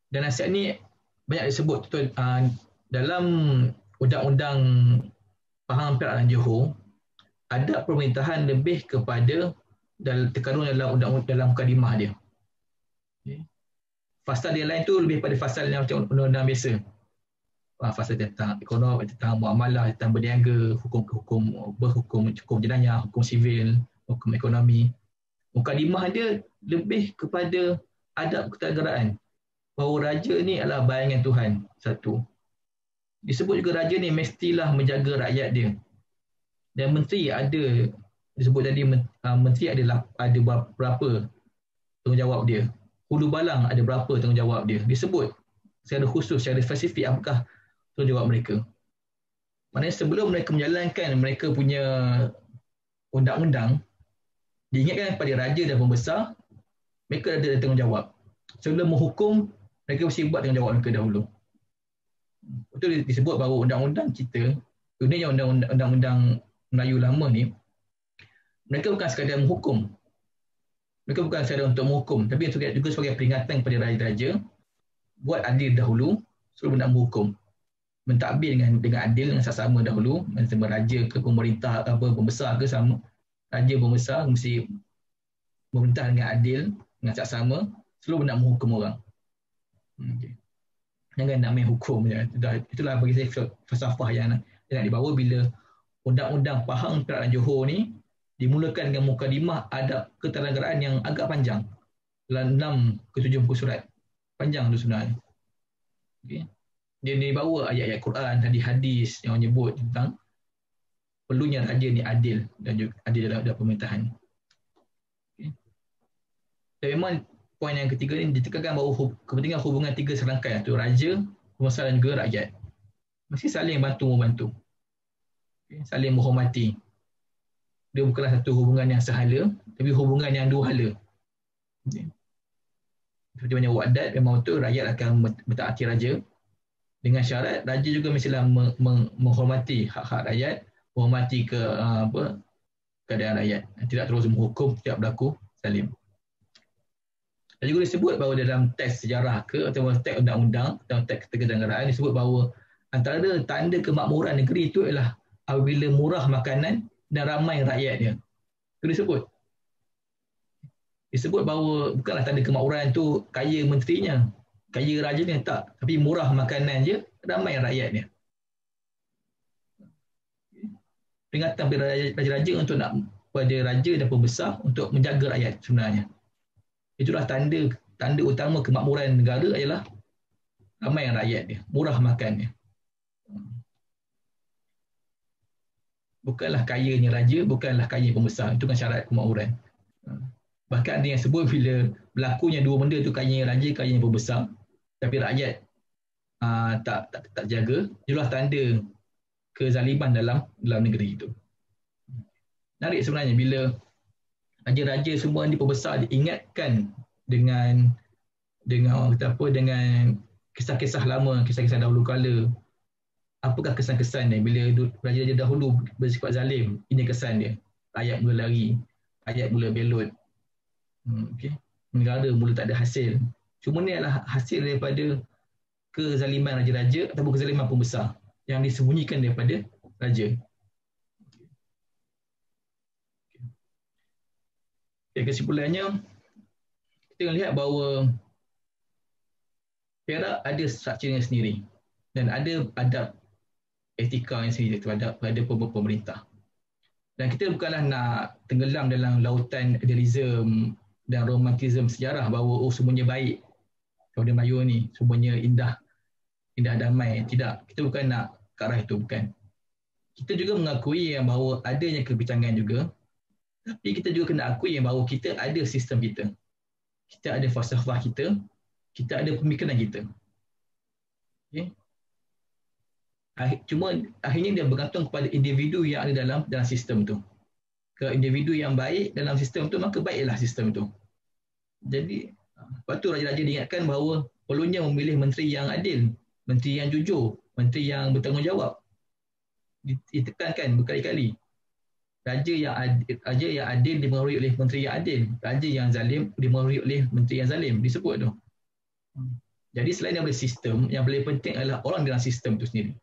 Speaker 2: Dan nasihat ni banyak disebut dalam undang-undang Pahang Perak dan Johor. Adab pemerintahan lebih kepada terkandung dalam mukadimah dia. Okay. Fasal dia lain tu lebih pada fasal yang macam undang-undang biasa. Fasal tentang ekonomi, tentang muamalah, tentang berniaga, hukum jenayah, hukum sivil, hukum ekonomi. Mukadimah dia lebih kepada adab ketatanegaraan. Bahawa raja ni adalah bayangan Tuhan, satu. Disebut juga raja ni mestilah menjaga rakyat dia. Dan menteri ada, disebut tadi menteri ada berapa tanggungjawab dia. Hulu balang ada berapa tanggungjawab dia. Disebut secara khusus, secara spesifik apakah tanggungjawab mereka. Maknanya sebelum mereka menjalankan mereka punya undang-undang, diingatkan kepada raja dan pembesar, mereka ada tanggungjawab. Sebelum menghukum, mereka mesti buat tanggungjawab mereka dahulu. Itu disebut bahawa undang-undang kita, dunia undang-undang Melayu lama ni, mereka bukan sekadar menghukum. Mereka bukan sekadar untuk menghukum, tapi juga sebagai peringatan kepada raja-raja, buat adil dahulu sebelum nak menghukum. Mentadbir dengan adil, dengan saksama dahulu, sama raja ke pemerintah, pembesar ke sama. Raja pembesar mesti memerintah dengan adil, dengan saksama, sebelum nak menghukum orang. Okay. Jangan nak main hukum je. Itulah bagi saya falsafah yang nak dibawa bila undang-undang Pahang Perak dan Johor ni dimulakan dengan mukadimah adab ketatanegaraan yang agak panjang. Dalam 6 ke 7 buku surat. Panjang tu sebenarnya. Okay. Dia dibawa ayat-ayat Quran, hadis-hadis yang menyebut tentang perlunya raja ni adil dan juga adil dalam pemerintahan. Okay. Dan memang poin yang ketiga ni ditekankan bahawa kepentingan hubungan tiga serangkaian iaitu raja, pembesar dan juga rakyat mesti saling bantu-membantu. Okay. Saling menghormati. Dia bukanlah satu hubungan yang sehala, tapi hubungan yang dua hala. Okay. seperti mana wadat memang betul rakyat akan bertaati raja, dengan syarat raja juga mestilah menghormati hak-hak rakyat, menghormati keadaan rakyat, tidak terus menghukum setiap berlaku zalim. Dan juga disebut bahawa dalam teks sejarah atau teks undang-undang atau teks ketatanegaraan disebut bahawa antara tanda kemakmuran negeri itu ialah apabila murah makanan dan ramai rakyatnya. Itu disebut bahawa bukanlah tanda kemakmuran itu kaya menterinya, kaya rajanya, tak, tapi murah makanan je, ramai rakyatnya. Peringatan kepada raja-raja untuk nak pada raja dan pembesar untuk menjaga rakyat sebenarnya. Itulah tanda utama kemakmuran negara ialah ramai rakyat dia, murah makannya. Bukanlah kayanya raja, bukanlah kaya pembesar. Itu kan syarat kemakmuran. Bahkan ada yang sebut bila berlakunya dua benda tu, kayanya raja, kayanya pembesar, tapi rakyat tak jaga, itulah tanda kezaliman dalam negeri itu. Menarik sebenarnya bila raja-raja semua ni pembesar diingatkan dengan orang kata apa, dengan kisah-kisah lama, kisah-kisah dahulu kala. Apakah kesan-kesan dia bila raja-raja dahulu bersifat zalim? Ini kesan dia. Rakyat mula lari, rakyat mula belot. Okay. Negara mula tak ada hasil. Cuma ni adalah hasil daripada kezaliman raja-raja ataupun kezaliman pembesar yang disembunyikan daripada raja. Kesimpulannya, kita lihat bahawa Perak ada strukturnya sendiri dan ada adab etika yang sendiri terhadap pemerintah. Dan kita bukanlah nak tenggelam dalam lautan idealisme dan romantisme sejarah bahawa semuanya baik. Kawasan Melayu ni semuanya indah damai. Tidak, kita bukan nak ke arah itu, bukan. Kita juga mengakui yang bahawa adanya kebincangan juga. Tapi kita juga kena akui bahawa kita ada sistem kita. Kita ada falsafah kita. Kita ada pemikiran kita. Okay. Cuma akhirnya dia bergantung kepada individu yang ada dalam sistem tu. Ke individu yang baik dalam sistem tu, maka baiklah sistem tu. Jadi, lepas tu raja-raja diingatkan bahawa perlunya memilih menteri yang adil, menteri yang jujur, menteri yang bertanggungjawab. Ditekankan berkali-kali. Raja yang adil dipengaruhi oleh menteri yang adil. Raja yang zalim dipengaruhi oleh menteri yang zalim. Disebut tu. Jadi selain daripada sistem, yang paling penting adalah orang dalam sistem tu sendiri.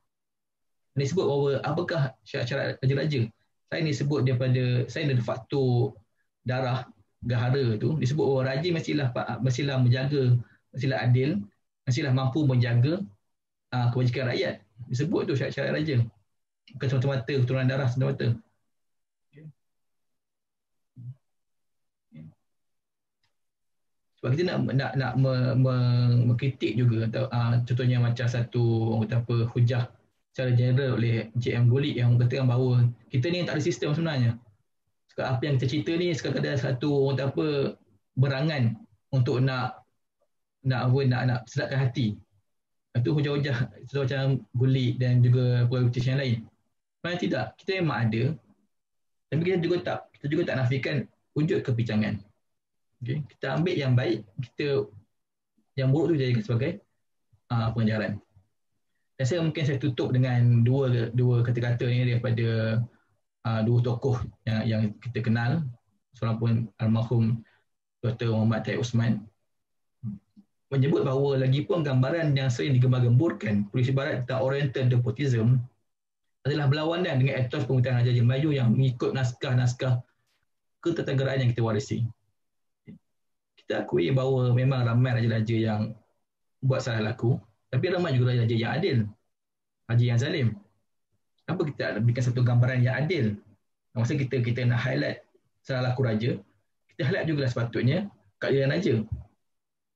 Speaker 2: Disebut bahawa apakah syarat raja-raja. Saya ni sebut daripada faktor darah gahara tu, disebut bahawa raja mestilah menjaga, mestilah adil, mestilah mampu menjaga kebajikan rakyat. Disebut tu syarat-syarat raja. Bukan semata-mata keturunan darah semata-mata. Sebab kita nak mengkritik juga, contohnya macam satu orang kata apa, hujah secara general oleh JM Golik yang mengatakan bahawa kita ni tak ada sistem sebenarnya. Sekarang apa yang kita cerita ni sekarang ada satu orang kata apa, berangan untuk nak sedapkan hati. Itu hujah-hujah macam Golik dan juga politician yang lain. Sebenarnya tidak, kita memang ada. Tapi kita juga tak nafikan wujud kebincangan. Okay. Kita ambil yang baik, yang buruk tu jadikan sebagai pengajaran. Dan saya tutup dengan dua kata-kata ni daripada dua tokoh yang kita kenal. Seorang pun almarhum Dr. Muhammad Taib Osman menyebut bahawa lagipun gambaran yang sering digembar-gemburkan polisi barat tentang Oriental despotism adalah berlawanan dengan etos pemerintahan Raja Melayu yang mengikut naskah-naskah ketatanegaraan yang kita warisi. Kita akui bahawa memang ramai raja-raja yang buat salah laku, tapi ramai juga raja yang adil, raja yang zalim. Kenapa kita berikan satu gambaran yang adil? Masa kita nak highlight salah laku raja, kita highlight juga sepatutnya keadilan raja.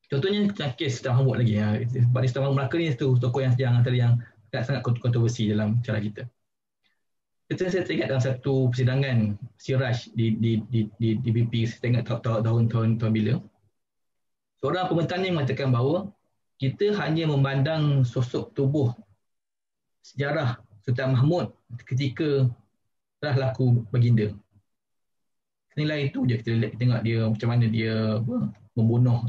Speaker 2: Contohnya kes Sultan Mahmud lagi. Sultan Mahmud Melaka ni satu tokoh yang sangat kontroversi dalam cara kita. Saya teringat dalam satu persidangan Siraj di BP, saya tengok tahun bila. Seorang pemerintahnya mengatakan bahawa kita hanya memandang sosok tubuh sejarah Sultan Mahmud ketika telah laku baginda. Senilai itu je kita tengok dia macam mana dia membunuh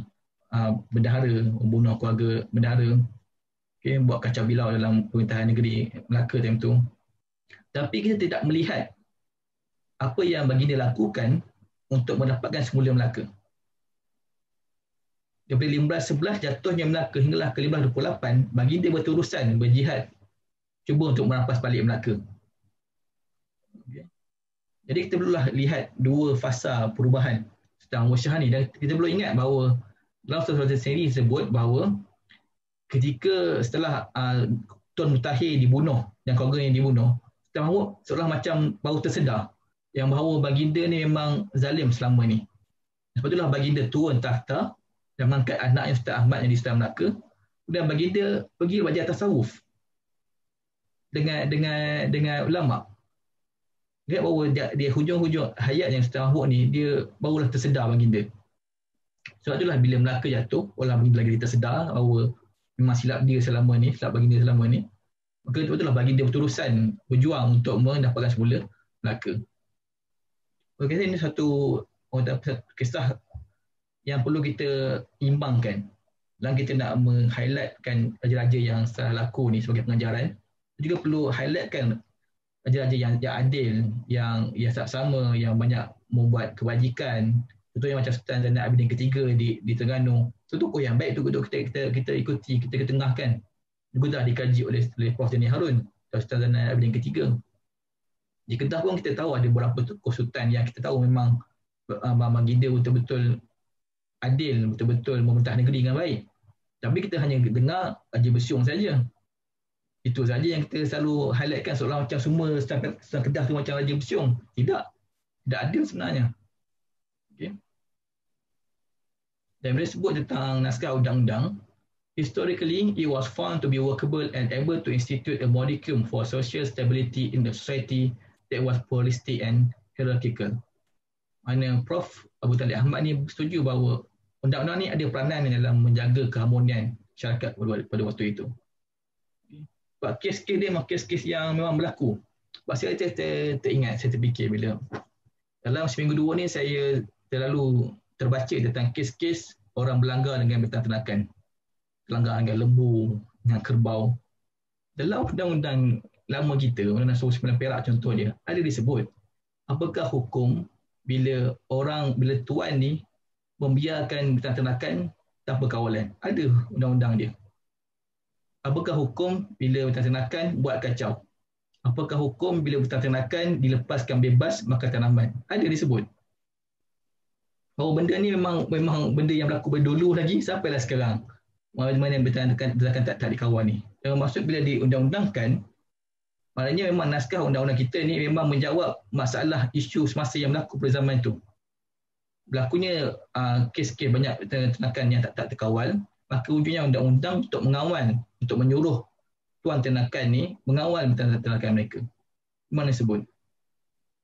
Speaker 2: bendahara, membunuh keluarga bendahara, buat kacau bilau dalam pemerintahan negeri Melaka time tu. Tapi kita tidak melihat apa yang baginda lakukan untuk mendapatkan semula Melaka. Daripada 1511 jatuhnya Melaka hinggalah ke 1528, baginda berurusan berjihad cuba untuk merampas balik Melaka. Jadi kita perlulah lihat dua fasa perubahan Sultan Mahmud Shah ni, dan kita perlu ingat bahawa dalam Sultan sendiri disebut bahawa ketika setelah Tun Mutahir dibunuh dan keluarga yang dibunuh, Sultan Mahmud seolah macam baru tersedar yang bahawa baginda ni memang zalim selama ni. Sebab itulah baginda turun tahta dan mengangkat anaknya Sultan Ahmad yang di Sultan Melaka, dan baginda pergi belajar tasawuf dengan ulama. Lihat bahawa dia hujung-hujung hayat yang Sultan Mahmud ni, dia barulah tersedar baginda. Sebab itulah bila Melaka jatuh, orang baginda lagi tersedar bahawa memang silap dia selama ni, silap baginda selama ni. Maka itulah baginda berurusan berjuang untuk mendapatkan semula Melaka. Okey, ini satu kisah yang perlu kita imbangkan dalam kita nak meng-highlightkan raja-raja yang telah laku ni sebagai pengajaran. Juga perlu highlightkan raja-raja yang adil, yang sama, yang banyak membuat kebajikan. Contohnya macam Sultan Zainal Abidin ketiga di Terengganu. Itu tokoh yang baik, untuk kita ikuti, kita ketengahkan. Juga dah dikaji oleh Prof. Jani Harun, Sultan Zainal Abidin ketiga. Di Kedah pun kita tahu ada beberapa tokoh sultan yang kita tahu memang baginda betul-betul adil, betul-betul memerintah negeri dengan baik. Tapi kita hanya dengar Haji Bersiung saja. Itu saja yang kita selalu highlightkan, seolah macam semua Sultan Kedah tu macam Haji Bersiung. Tidak adil sebenarnya. Okay. Dan bila sebut tentang naskah undang-undang, historically it was found to be workable and able to institute a modicum for social stability in the society that was pluralistic and hierarchical. Mana Prof. Abu Talib Ahmad ni setuju bahawa undang-undang ni ada peranan dalam menjaga keharmonian masyarakat pada waktu itu. Sebab kes-kes dia memang kes-kes yang memang berlaku. Sebab saya teringat, saya terfikir bila dalam seminggu dua ni saya terlalu terbaca tentang kes-kes orang berlanggar dengan binatang ternakan. Berlanggar dengan lembu, dengan kerbau. Dalam undang-undang lama kita, Undang-Undang 9 Perak contohnya, ada disebut apakah hukum bila tuan ni membiarkan binatang ternakan tanpa kawalan. Ada undang-undang dia. Apakah hukum bila binatang ternakan buat kacau? Apakah hukum bila binatang ternakan dilepaskan bebas makan tanaman? Ada disebut. Bahawa benda ni memang benda yang berlaku dulu lagi sampailah sekarang. Mana binatang ternakan tak dikawal ni. Dan maksud bila diundang-undangkan, maknanya memang naskah undang-undang kita ni memang menjawab masalah isu semasa yang berlaku pada zaman itu. Berlakunya kes-kes banyak ternakan yang tak terkawal, maka ujungnya undang-undang untuk mengawal, untuk menyuruh tuan ternakan ni mengawal ternakan mereka. Mana sebut?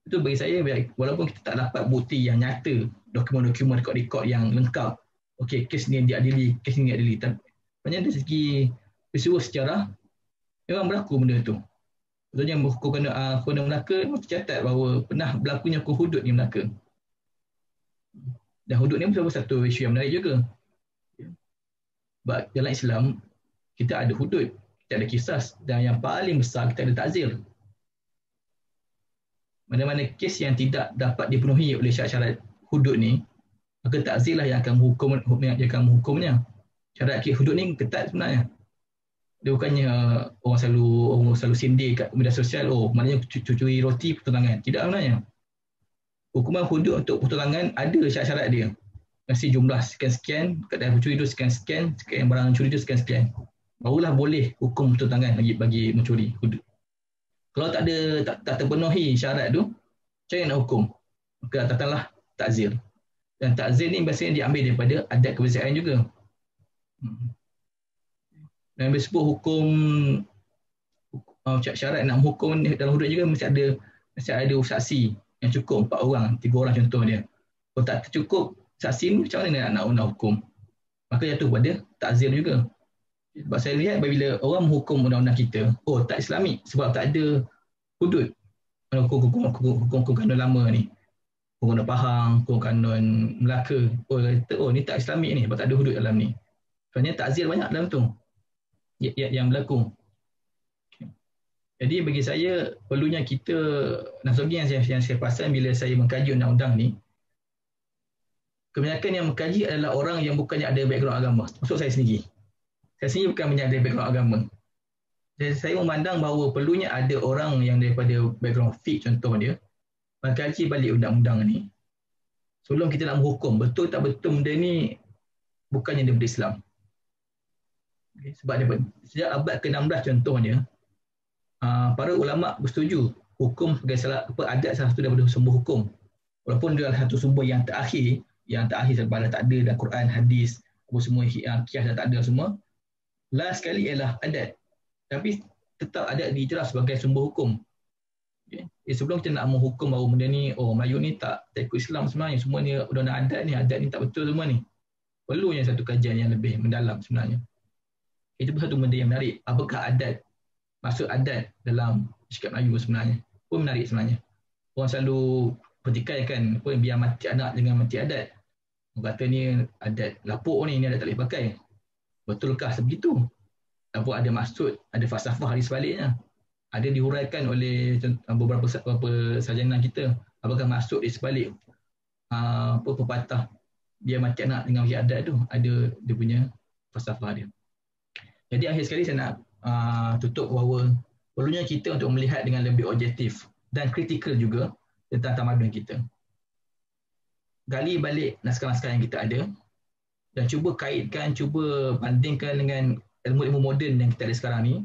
Speaker 2: Itu bagi saya, walaupun kita tak dapat bukti yang nyata, dokumen-dokumen, rekod-rekod yang lengkap, okey, kes ni diadili, kes ni diadili. Sebenarnya dari segi peristiwa sejarah, memang berlaku benda tu. Contohnya hukum Melaka tercatat bahawa pernah berlakunya hukum hudud di Melaka. Dan hudud ni pun satu isu yang menarik juga. Sebab dalam Islam, kita ada hudud, kita ada kisas, dan yang paling besar kita ada takzir. Mana-mana kes yang tidak dapat dipenuhi oleh syarat-syarat hudud ni, maka takzir lah yang akan menghukumnya. Syarat hudud ni ketat sebenarnya. Dia bukannya orang selalu sindir kat media sosial, maknanya curi roti potong tangan. Tidak sebenarnya. Hukuman hudud untuk potong tangan ada syarat-syarat dia. Mesti jumlah sekian-sekian, kadang mencuri tu sekian-sekian, sekian barang mencuri tu sekian-sekian. Barulah boleh hukum potong tangan bagi mencuri hudud. Kalau tak terpenuhi syarat tu, macam mana nak hukum? Maka datanglah takzir. Dan takzir ni biasanya diambil daripada adat kebiasaan juga. Dan disebut hukum syarat nak menghukum dalam hudud juga mesti ada saksi yang cukup 4 orang, 3 orang contoh dia. Kalau tak cukup saksi ni macam mana nak hukum? Maka jatuh pada takzir juga. Sebab saya lihat bila orang menghukum undang-undang kita, tak Islamik sebab tak ada hudud. Hukum kanun lama ni. Kurung Kanun Pahang, Kurung Kanun Melaka. Oh, kata, oh ni tak Islamik ni, sebab tak ada hudud dalam ni. Sebenarnya takzir banyak dalam tu yang berlaku. Jadi bagi saya, perlunya kita, Nasogi yang saya perasan bila saya mengkaji undang-undang ni, kebanyakan yang mengkaji adalah orang yang bukannya ada background agama. Maksud saya sendiri. Saya sendiri bukan ada background agama. Jadi saya memandang bahawa perlunya ada orang yang daripada background fiqh contoh dia, mengkaji balik undang-undang ni. Sebelum kita nak menghukum, betul tak betul benda ni bukannya daripada Islam. Okay. Sebab dia, sejak abad ke-16 contohnya, para ulama bersetuju hukum sebagai adat salah satu daripada sumber hukum. Walaupun dia adalah satu sumber yang terakhir sebab tak ada dalam Quran, hadis, apa semua kias dah tak ada semua. Last sekali ialah adat. Tapi tetap adat diiktiraf sebagai sumber hukum. Okay. Sebelum kita nak menghukum bahawa benda ni, Melayu ni tak ikut Islam sebenarnya, semua ni undang-undang adat ni tak betul semua ni. Perlunya satu kajian yang lebih mendalam sebenarnya. Itu pun satu benda yang menarik. Apakah adat, maksud adat dalam sikap Melayu sebenarnya? Pun menarik sebenarnya. Orang selalu pertikaikan biar mati anak dengan mati adat. Orang kata ni adat lapuk ni adat tak boleh pakai. Betulkah sebegitu? Ataupun ada maksud, ada falsafah di sebaliknya? Ada dihuraikan oleh beberapa sarjana kita. Apakah maksud di sebalik pepatah biar mati anak dengan mati adat tu? Ada dia punya falsafah dia. Jadi akhir sekali saya nak tutup bahawa perlunya kita untuk melihat dengan lebih objektif dan kritikal juga tentang tamadun kita. Gali balik naskah-naskah yang kita ada dan cuba kaitkan, cuba bandingkan dengan ilmu-ilmu moden yang kita ada sekarang ni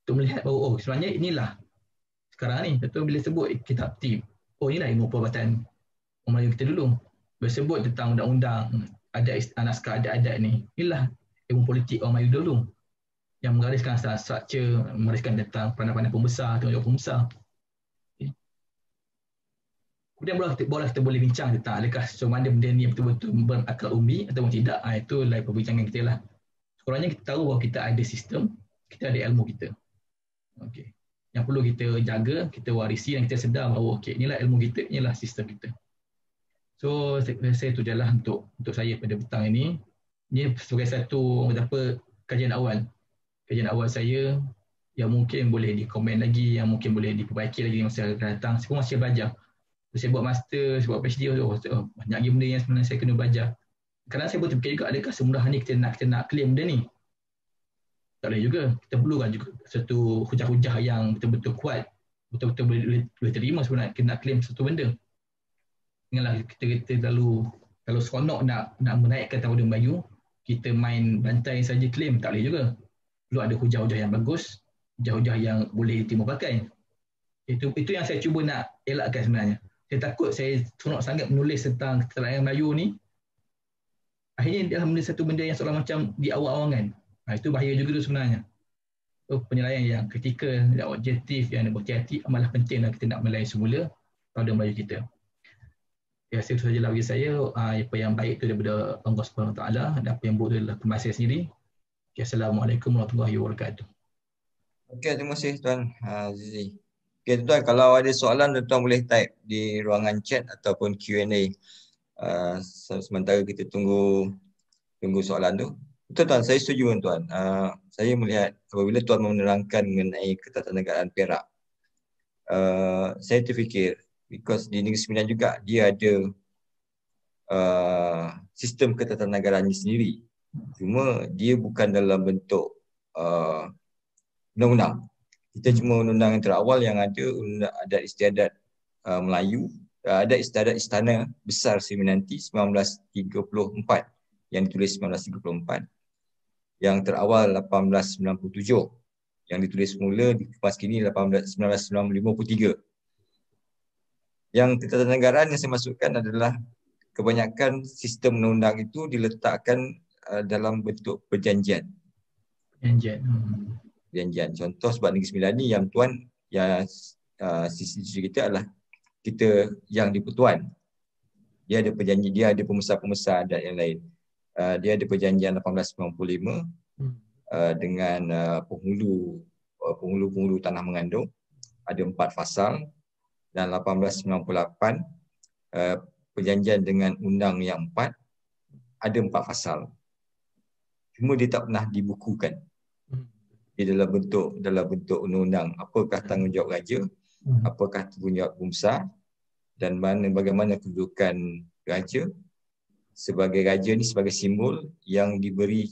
Speaker 2: untuk melihat bahawa sebenarnya inilah sekarang ni. Betul bila sebut kitab tib, inilah ilmu perubatan orang Melayu kita dulu. Bila sebut tentang undang-undang, ada naskah adat-adat ni, inilah ilmu politik orang Melayu dulu yang menggariskan struktur, menggariskan tentang peranan-peranan pembesar, tanggungjawab pembesar. Okay. Kemudian barulah kita boleh bincang tentang adakah semua benda ni betul-betul berakal umbi ataupun tidak. Itu lain perbincangan kita lah. Sekurangnya kita tahu bahawa kita ada sistem, kita ada ilmu kita. Okay. Yang perlu kita jaga, kita warisi dan kita sedar bahawa inilah ilmu kita, inilah sistem kita. So saya tu je lah untuk saya pada petang ini. Ini sebagai satu kajian awal saya yang mungkin boleh dikomen lagi, yang mungkin boleh diperbaiki lagi di masa akan datang. Saya pun masih belajar. Saya buat master, saya buat PhD, banyak lagi benda yang sebenarnya saya kena belajar. Kadang saya pun terfikir juga, adakah semudah ni kita nak claim benda ni? Tak boleh juga. Kita perlukan juga satu hujah-hujah yang betul-betul kuat, betul-betul boleh terima sebenarnya kita nak claim satu benda. Janganlah kita terlalu seronok nak menaikkan tamadun Melayu, kita main bantai saja claim, tak boleh juga. Perlu ada hujah-hujah yang bagus, hujah-hujah yang boleh diterima pakai. Itu yang saya cuba nak elakkan sebenarnya. Saya takut saya seronok sangat menulis tentang keterangan Melayu ni, akhirnya dalam satu benda yang seolah macam di awal-awangan. Itu bahaya juga tu sebenarnya. Penilaian yang kritikal, yang objektif, yang berhati-hati amalah pentinglah kita nak menilai semula pada Melayu kita. Ya, itu sahajalah bagi saya. Apa yang baik itu daripada Allah SWT dan apa yang buruk adalah permasa saya sendiri. Okay, Assalamualaikum warahmatullahi wabarakatuh.
Speaker 1: Okey, terima kasih Tuan Azizi. Okey tuan, kalau ada soalan tuan boleh type di ruangan chat ataupun Q&A. Sementara kita tunggu soalan tu. Betul tuan, saya setuju dengan tuan. Saya melihat apabila tuan menerangkan mengenai ketatanegaraan Perak, saya terfikir because di Negeri Sembilan juga dia ada sistem ketatanegaraan sendiri. Cuma dia bukan dalam bentuk undang-undang. Kita cuma undang-undang yang terawal yang ada adat istiadat Melayu, adat istiadat Istana Besar Seminanti 1934 yang ditulis 1934. Yang terawal 1897 yang ditulis semula dikemas kini 1953. Yang ketatanegaraan yang saya masukkan adalah kebanyakan sistem undang-undang itu diletakkan dalam bentuk perjanjian. Perjanjian. Contoh sebab Negeri Sembilan ni yang tuan, yang sisi kita adalah kita yang di-Pertuan. Dia ada perjanjian, dia ada pembesar-pembesar adat yang lain. Dia ada perjanjian 1895 dengan penghulu tanah mengandung. Ada 4 fasal dan 1898 perjanjian dengan undang yang 4, ada 4 pasal. Cuma dia tak pernah dibukukan. Dia dalam bentuk undang-undang. Apakah tanggungjawab raja, apakah tanggungjawab pembesar, dan bagaimana kedudukan raja sebagai raja ni sebagai simbol yang diberi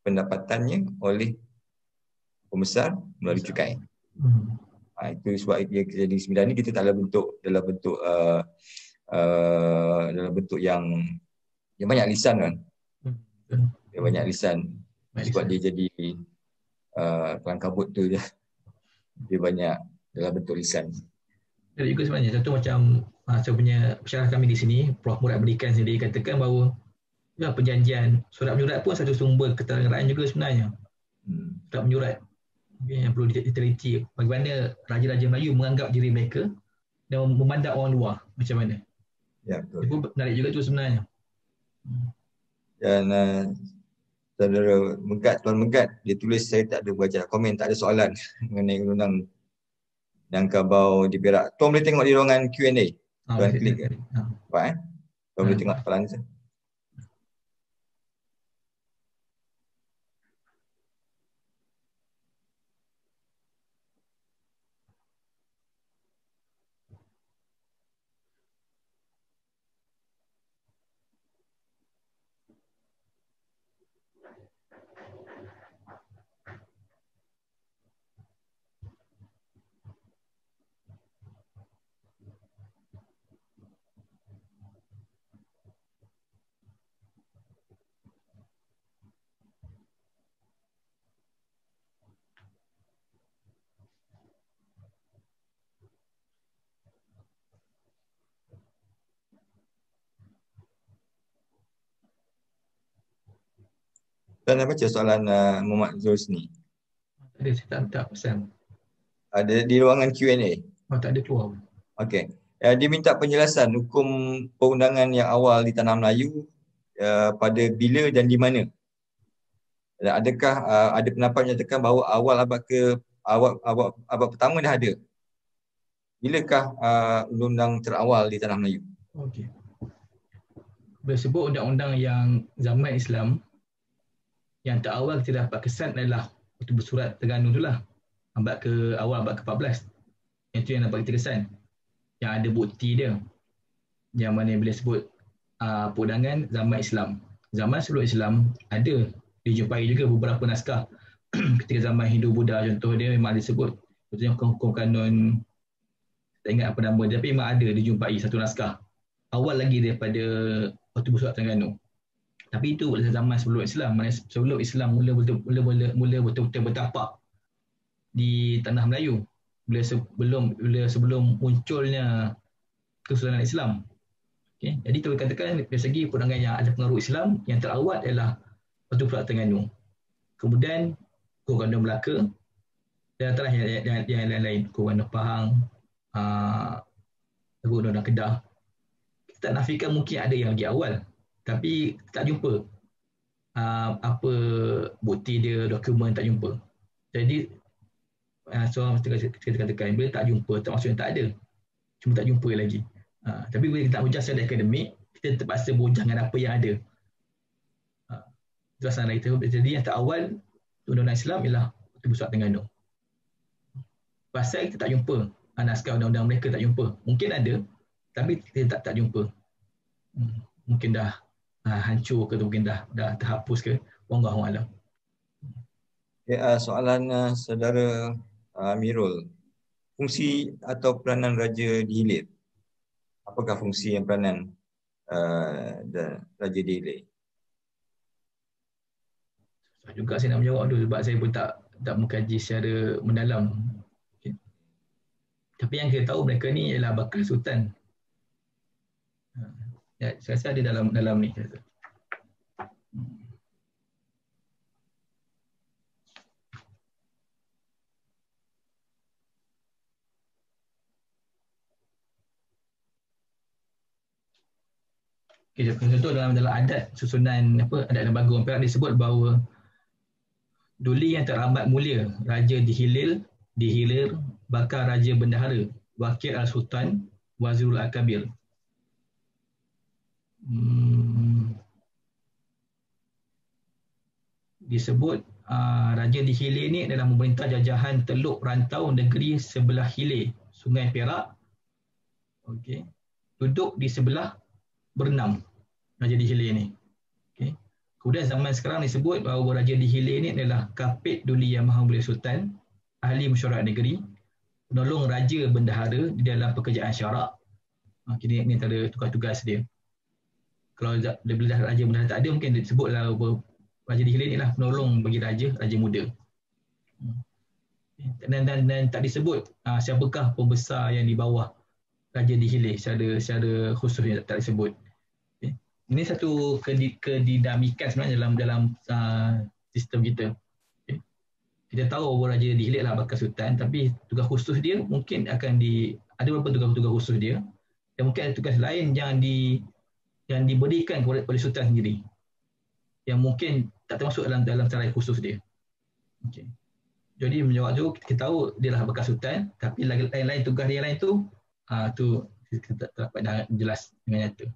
Speaker 1: pendapatannya oleh pembesar melalui cukai. Itu sebab dia jadi 9 ni kita tak dalam bentuk yang banyak lisan kan. Dia banyak lisan sebab dia jadi kelang kabut tu dia banyak dalam bentuk lisan.
Speaker 2: Ada juga sebenarnya satu macam saya punya syarah kami di sini, Prof Murad berikan sendiri katakan bahawa perjanjian surat menyurat pun satu sumber keterangan juga sebenarnya. Surat menyurat yang perlu diteliti bagaimana raja-raja Melayu menganggap diri mereka dan memandang orang luar macam mana.
Speaker 1: Ya, betul.
Speaker 2: Itu menarik juga tu sebenarnya.
Speaker 1: Dan saudara Tuan Megat, dia tulis saya tak ada baca komen, tak ada soalan mengenai undang Minangkabau di Perak. Tuan boleh tengok di ruangan Q&A. Tuan klik kan. Tuan boleh tengok soalan saya. Tuan nak baca soalan Muhammad Zulsni?
Speaker 2: Ada, saya tak pesan.
Speaker 1: Ada di ruangan Q&A.
Speaker 2: Tak ada keluar.
Speaker 1: Okey. Dia minta penjelasan hukum perundangan yang awal di Tanah Melayu pada bila dan di mana. Dan adakah ada pendapat menyatakan bahawa awal abad pertama dah ada? Bilakah undang-undang terawal di Tanah Melayu?
Speaker 2: Okey. Boleh sebut undang-undang yang zaman Islam yang terawal kita dapat kesan adalah waktu bersurat Terengganu itulah. Awal abad ke-14. Yang tu yang dapat kita kesan. Yang ada bukti dia. Yang mana boleh sebut perundangan zaman Islam. Zaman sebelum Islam ada dijumpai juga beberapa naskah. Ketika zaman Hindu-Buddha contoh dia memang disebut. Contohnya hukum kanon, tak ingat apa nama dia, tapi memang ada dijumpai satu naskah. Awal lagi daripada waktu bersurat Terengganu. Tapi itu zaman sebelum Islam. Sebelum Islam mula betul-betul bertapak di Tanah Melayu. Sebelum munculnya Kesultanan Islam. Okay. Jadi kita katakan dari segi perundangan yang ada pengaruh Islam, yang terawal adalah waktu bersurat Terengganu. Kemudian Hukum Kanon Melaka dan telah yang lain-lain. Hukum Kanon Pahang, Undang-Undang Kedah. Kita tak nafikan mungkin ada yang lagi awal. Tapi tak jumpa apa bukti dia, dokumen tak jumpa. Jadi soalan kita katakan bila tak jumpa, tak maksudnya tak ada. Cuma tak jumpa lagi. Tapi bila kita nak hujah secara akademik, kita terpaksa berhujah dengan apa yang ada. Itu asal kita. Jadi yang terawal undang-undang Islam ialah waktu bersurat Terengganu. Pasal kita tak jumpa naskah undang-undang mereka, tak jumpa. Mungkin ada, tapi kita tak jumpa. Mungkin dah hancur ke, mungkin dah terhapus ke, wallahu alam.
Speaker 1: Soalan saudara Amirul, fungsi atau peranan raja dihilir. Apakah fungsi dan peranan raja dihilir?
Speaker 2: Juga saya nak menjawab dulu sebab saya pun tak mengkaji secara mendalam. Okay. Tapi yang kita tahu mereka ni ialah bakal sultan. Ya, saya rasa ada dalam ni. Okay, contoh dalam adat susunan adat dan Bagong Perak disebut bahawa duli yang teramat mulia Raja Dihilir bakal Raja Bendahara Wakil Al-Sultan Wazirul Akabir. Disebut Raja di Hilir ni adalah memerintah jajahan Teluk Rantau Negeri sebelah hilir Sungai Perak. Okey. Duduk di sebelah berenam Raja di Hilir ni. Okey. Kemudian zaman sekarang disebut bahawa Raja di Hilir ni adalah Kapit Duli Yang Maha Mulia Sultan, ahli mesyuarat negeri, penolong Raja Bendahara di dalam pekerjaan syarak. Kini ini antara tugas-tugas dia. Kalau bila Raja Bendahara tak ada, mungkin disebutlah Raja di Hilir ni lah penolong bagi Raja Muda. Dan tak disebut siapakah pembesar yang di bawah Raja di Hilir secara khusus tak disebut. Ini satu kedinamikan sebenarnya dalam sistem kita. Kita tahu bahawa Raja di Hilir lah bakal sultan, tapi tugas khusus dia mungkin akan ada beberapa tugas-tugas khusus dia, dan mungkin ada tugas lain yang diberikan oleh sultan sendiri yang mungkin tak termasuk dalam sarai khusus dia. Okay. Jadi menjawab tu, kita tahu dia lah bekas sultan, tapi lain-lain tugas dia lain tu kita tak dapat jelas dengan nyata.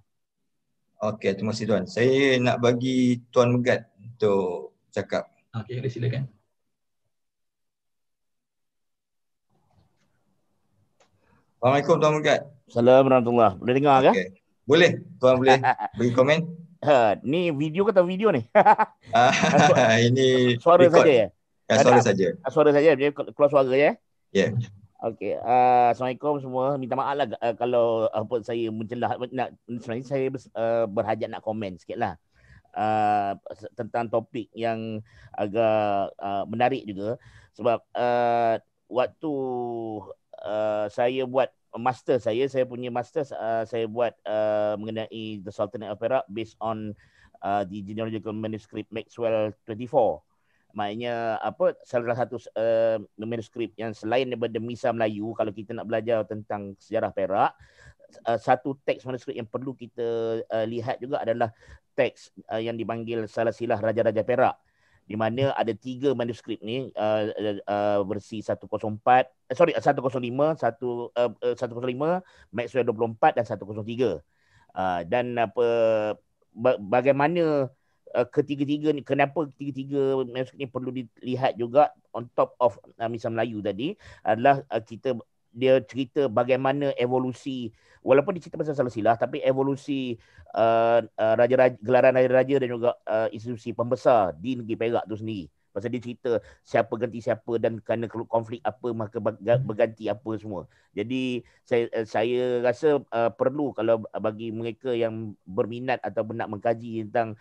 Speaker 1: Okey, terima kasih Tuan. Saya nak bagi Tuan Megat untuk cakap.
Speaker 2: Okey, silakan.
Speaker 1: Assalamualaikum Tuan Megat.
Speaker 3: Assalamualaikum warahmatullahi. Boleh dengar ke?
Speaker 1: Okay. Boleh, Tuan boleh bagi komen.
Speaker 3: Ni video ke tak video ni?
Speaker 1: Ini
Speaker 3: suara
Speaker 1: record
Speaker 3: saja ya?
Speaker 1: Suara saja.
Speaker 3: Suara saja, dia keluar suara ya?
Speaker 1: Ya. Yeah.
Speaker 3: Okey, Assalamualaikum semua. Minta maaf lah kalau saya mencelah. Sebenarnya saya berhajat nak komen sikit lah tentang topik yang agak menarik juga. Sebab waktu saya buat master saya punya master saya buat mengenai The Sultanate of Perak based on the genealogical manuscript Maxwell 24. Maknanya salah satu manuskrip yang selain daripada Misa Melayu, kalau kita nak belajar tentang sejarah Perak, satu teks manuskrip yang perlu kita lihat juga adalah teks yang dipanggil Salasilah Raja-Raja Perak, di mana ada 3 manuskrip ni, versi 105, 105, Maxwell 24 dan 103. Dan bagaimana ketiga-tiga ni, kenapa ketiga-tiga manuskrip ni perlu dilihat juga on top of Misa Melayu tadi adalah dia cerita bagaimana evolusi, walaupun dia cerita pasal Salasilah, tapi evolusi raja-raja, gelaran raja-raja dan juga institusi pembesar di negeri Perak tu sendiri. Pasal dia cerita siapa ganti siapa dan kerana konflik apa maka berganti apa semua. Jadi saya rasa perlu, kalau bagi mereka yang berminat atau nak mengkaji tentang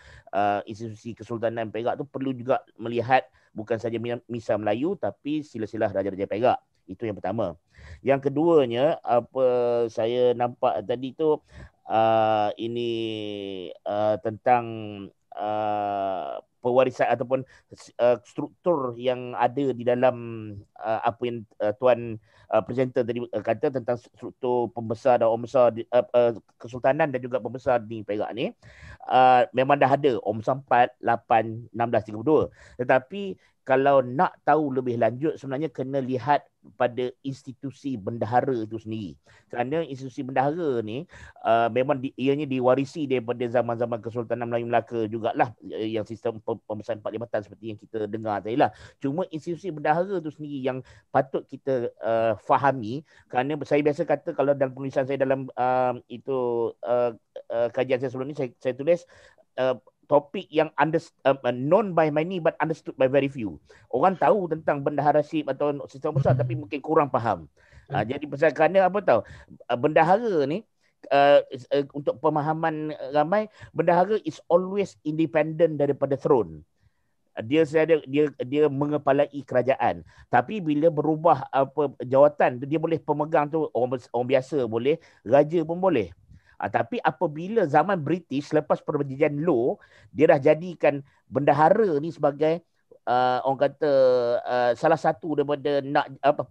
Speaker 3: institusi Kesultanan Perak tu, perlu juga melihat bukan saja Misa Melayu tapi silsilah Raja-Raja Perak. Itu yang pertama. Yang keduanya, apa saya nampak tadi tu ini tentang pewarisan ataupun struktur yang ada di dalam apa yang Tuan presenter tadi kata tentang struktur pembesar dan pembesar kesultanan dan juga pembesar di Perak ni, memang dah ada Om 4, 8, 16, 32. Tetapi kalau nak tahu lebih lanjut, sebenarnya kena lihat pada institusi bendahara itu sendiri. Kerana institusi bendahara ni memang ianya diwarisi daripada zaman-zaman Kesultanan Melayu Melaka jugalah, yang sistem pembesaran 4 jabatan seperti yang kita dengar tadi lah. Cuma institusi bendahara itu sendiri yang patut kita fahami, kerana saya biasa kata kalau dalam penulisan saya dalam kajian saya sebelum ni, saya tulis topik yang known by many but understood by very few. Orang tahu tentang bendaharaship atau sistem besar tapi mungkin kurang faham. Jadi pasal kerana apa tahu, bendahara ni untuk pemahaman ramai, bendahara is always independent daripada throne. Dia mengepalai kerajaan. Tapi bila berubah jawatan, dia boleh pemegang tu orang biasa boleh, raja pun boleh. Tapi apabila zaman British lepas perjanjian Law, dia dah jadikan bendahara ni sebagai orang kata salah satu daripada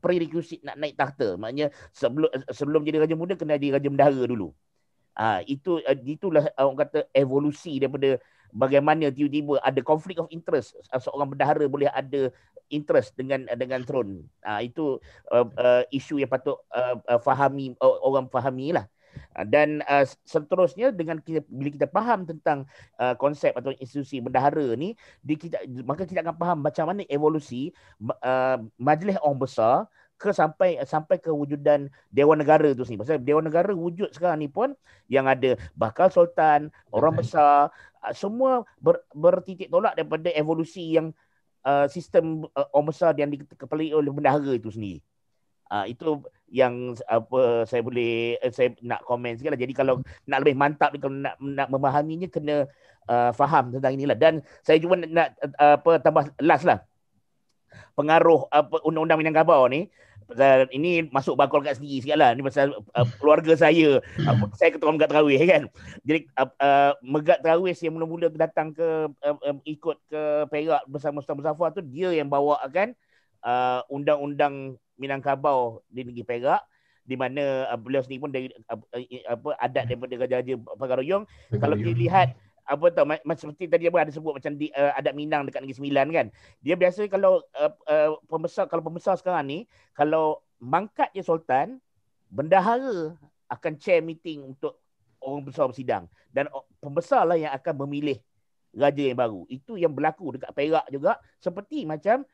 Speaker 3: prerequisite nak naik takhta. Maknanya sebelum jadi raja muda kena jadi raja bendahara dulu. Itulah orang kata evolusi daripada bagaimana tiba-tiba ada conflict of interest, seorang bendahara boleh ada interest dengan throne. Itu isu yang patut orang fahami lah. Dan seterusnya dengan bila kita faham tentang konsep atau institusi bendahara ni, maka kita akan faham macam mana evolusi Majlis Orang Besar sampai kewujudan Dewan Negara tu sendiri. Pasal Dewan Negara wujud sekarang ni pun yang ada bakal sultan, orang besar, semua bertitik tolak daripada evolusi yang sistem orang besar yang dikepalai oleh bendahara itu sendiri. Itu yang saya nak komen sikit lah. Jadi kalau nak lebih mantap, kalau nak memahaminya, kena faham tentang inilah. Dan saya juga nak tambah last lah, pengaruh undang-undang Minangkabau ni. Pasal ini masuk bakul kat sendiri sikit lah. Ini pasal keluarga saya. Saya ketua Megat Terawih kan. Jadi Megat Terawih yang mula-mula datang ikut ke Perak bersama Ustaz Muzaffar tu, dia yang bawakan undang-undang Minangkabau di negeri Perak, di mana beliau sendiri pun dari adat daripada Raja-Raja Pagaruyung. Kalau kita lihat seperti tadi ada sebut macam adat Minang dekat Negeri Sembilan kan. Dia biasa kalau pembesar sekarang ni, kalau mangkat je sultan, bendahara akan chair meeting untuk orang besar bersidang, dan pembesar lah yang akan memilih raja yang baru. Itu yang berlaku dekat Perak juga, seperti macam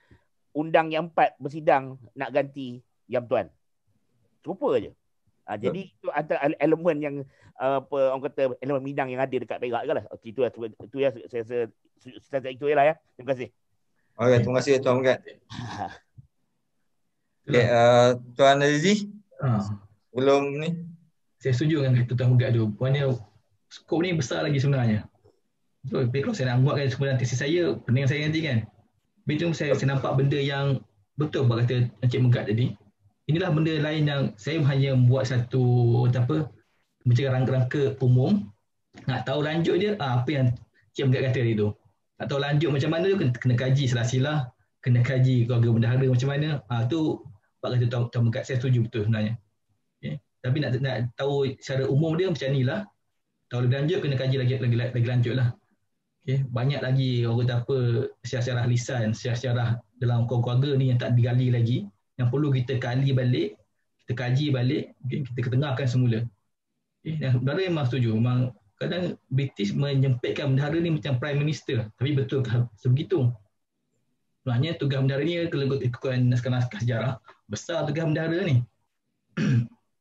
Speaker 3: undang yang 4 bersidang nak ganti Yang Tuan. Serupa je. Jadi itu antara elemen yang orang kata elemen Minang yang ada dekat Perak ke lah. Okey, itu ya saya itu je lah ya. Terima kasih.
Speaker 1: Okey, terima kasih Tuan Megat. Okey, Tuan Azizi. Sebelum ni
Speaker 2: saya setuju dengan kata Tuan Megat tu. Puannya skop ni besar lagi sebenarnya. So, kalau saya nak buatkan sebenarnya tesis saya, pening saya nanti kan. Betul, saya nampak benda yang betul apa kata Encik Megat tadi. Inilah benda lain yang saya hanya buat satu macam rangka umum. Nak tahu lanjut dia apa yang Encik Megat kata tadi tu. Nak tahu lanjut macam mana tu kena kaji silsilah, kena kaji keluarga bendahara macam mana. Tu apa kata Tuan Megat, saya setuju betul sebenarnya. Okay. Tapi nak tahu secara umum dia macam inilah. Tahu lebih lanjut kena kaji lagi lanjut lah. Okay. Banyak lagi orang kata sejarah lisan, sejarah dalam keluarga ni yang tak digali lagi, yang perlu kita kaji balik, okay, kita ketengahkan semula. Okay. Dan bendahara memang setuju, memang kadang British menyempitkan bendahara ni macam Prime Minister, tapi betul sebegitu. Sebenarnya tugas bendahara ni, kalau ikutkan naskah-naskah sejarah, besar tugas bendahara ni.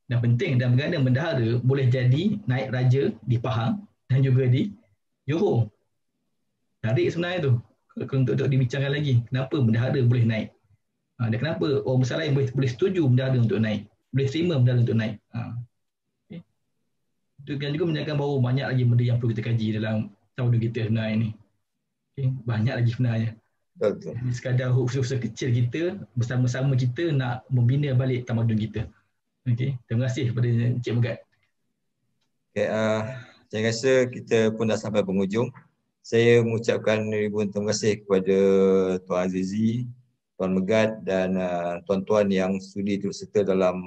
Speaker 2: Dan penting, dan kadang bendahara boleh jadi naik raja di Pahang dan juga di Johor. Tarik sebenarnya tu. Kalau untuk dibincangkan lagi, kenapa bendahara boleh naik? Dan kenapa orang besar lain boleh setuju bendahara untuk naik? Boleh terima bendahara untuk naik? Okay. Itu kan juga menunjukkan bahawa banyak lagi benda yang perlu kita kaji dalam tamadun kita sebenarnya ni. Okay. Banyak lagi sebenarnya.
Speaker 1: betul.
Speaker 2: Sekadar usaha kecil kita, bersama-sama kita nak membina balik tamadun kita. Okay. Terima kasih kepada Encik Megat.
Speaker 1: Okay, saya rasa kita pun dah sampai penghujung. Saya mengucapkan ribuan terima kasih kepada Tuan Azizi, Tuan Megat dan tuan-tuan yang sudi turut serta dalam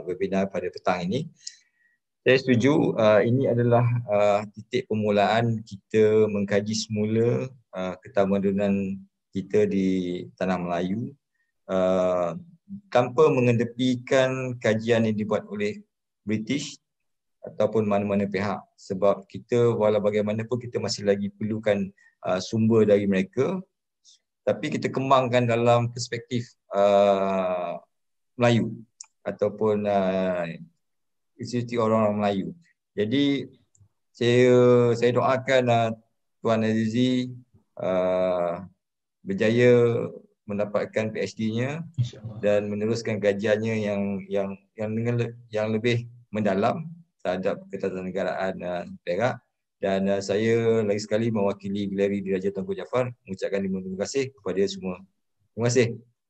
Speaker 1: webinar pada petang ini. Saya setuju ini adalah titik permulaan kita mengkaji semula ketamadunan kita di Tanah Melayu tanpa mengedepikan kajian yang dibuat oleh British ataupun mana-mana pihak, sebab kita walau bagaimanapun kita masih lagi perlukan sumber dari mereka, tapi kita kembangkan dalam perspektif Melayu ataupun institusi orang-orang Melayu. Jadi saya doakan Tuan Azizi berjaya mendapatkan PhD-nya dan meneruskan kajiannya yang lebih mendalam terhadap ketatanegaraan Perak. Dan saya lagi sekali mewakili Galeri Diraja Tunku Jaafar mengucapkan terima kasih kepada semua. Terima kasih.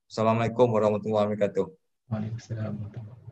Speaker 1: Assalamualaikum warahmatullahi wabarakatuh.
Speaker 2: Waalaikumsalam warahmatullahi wabarakatuh.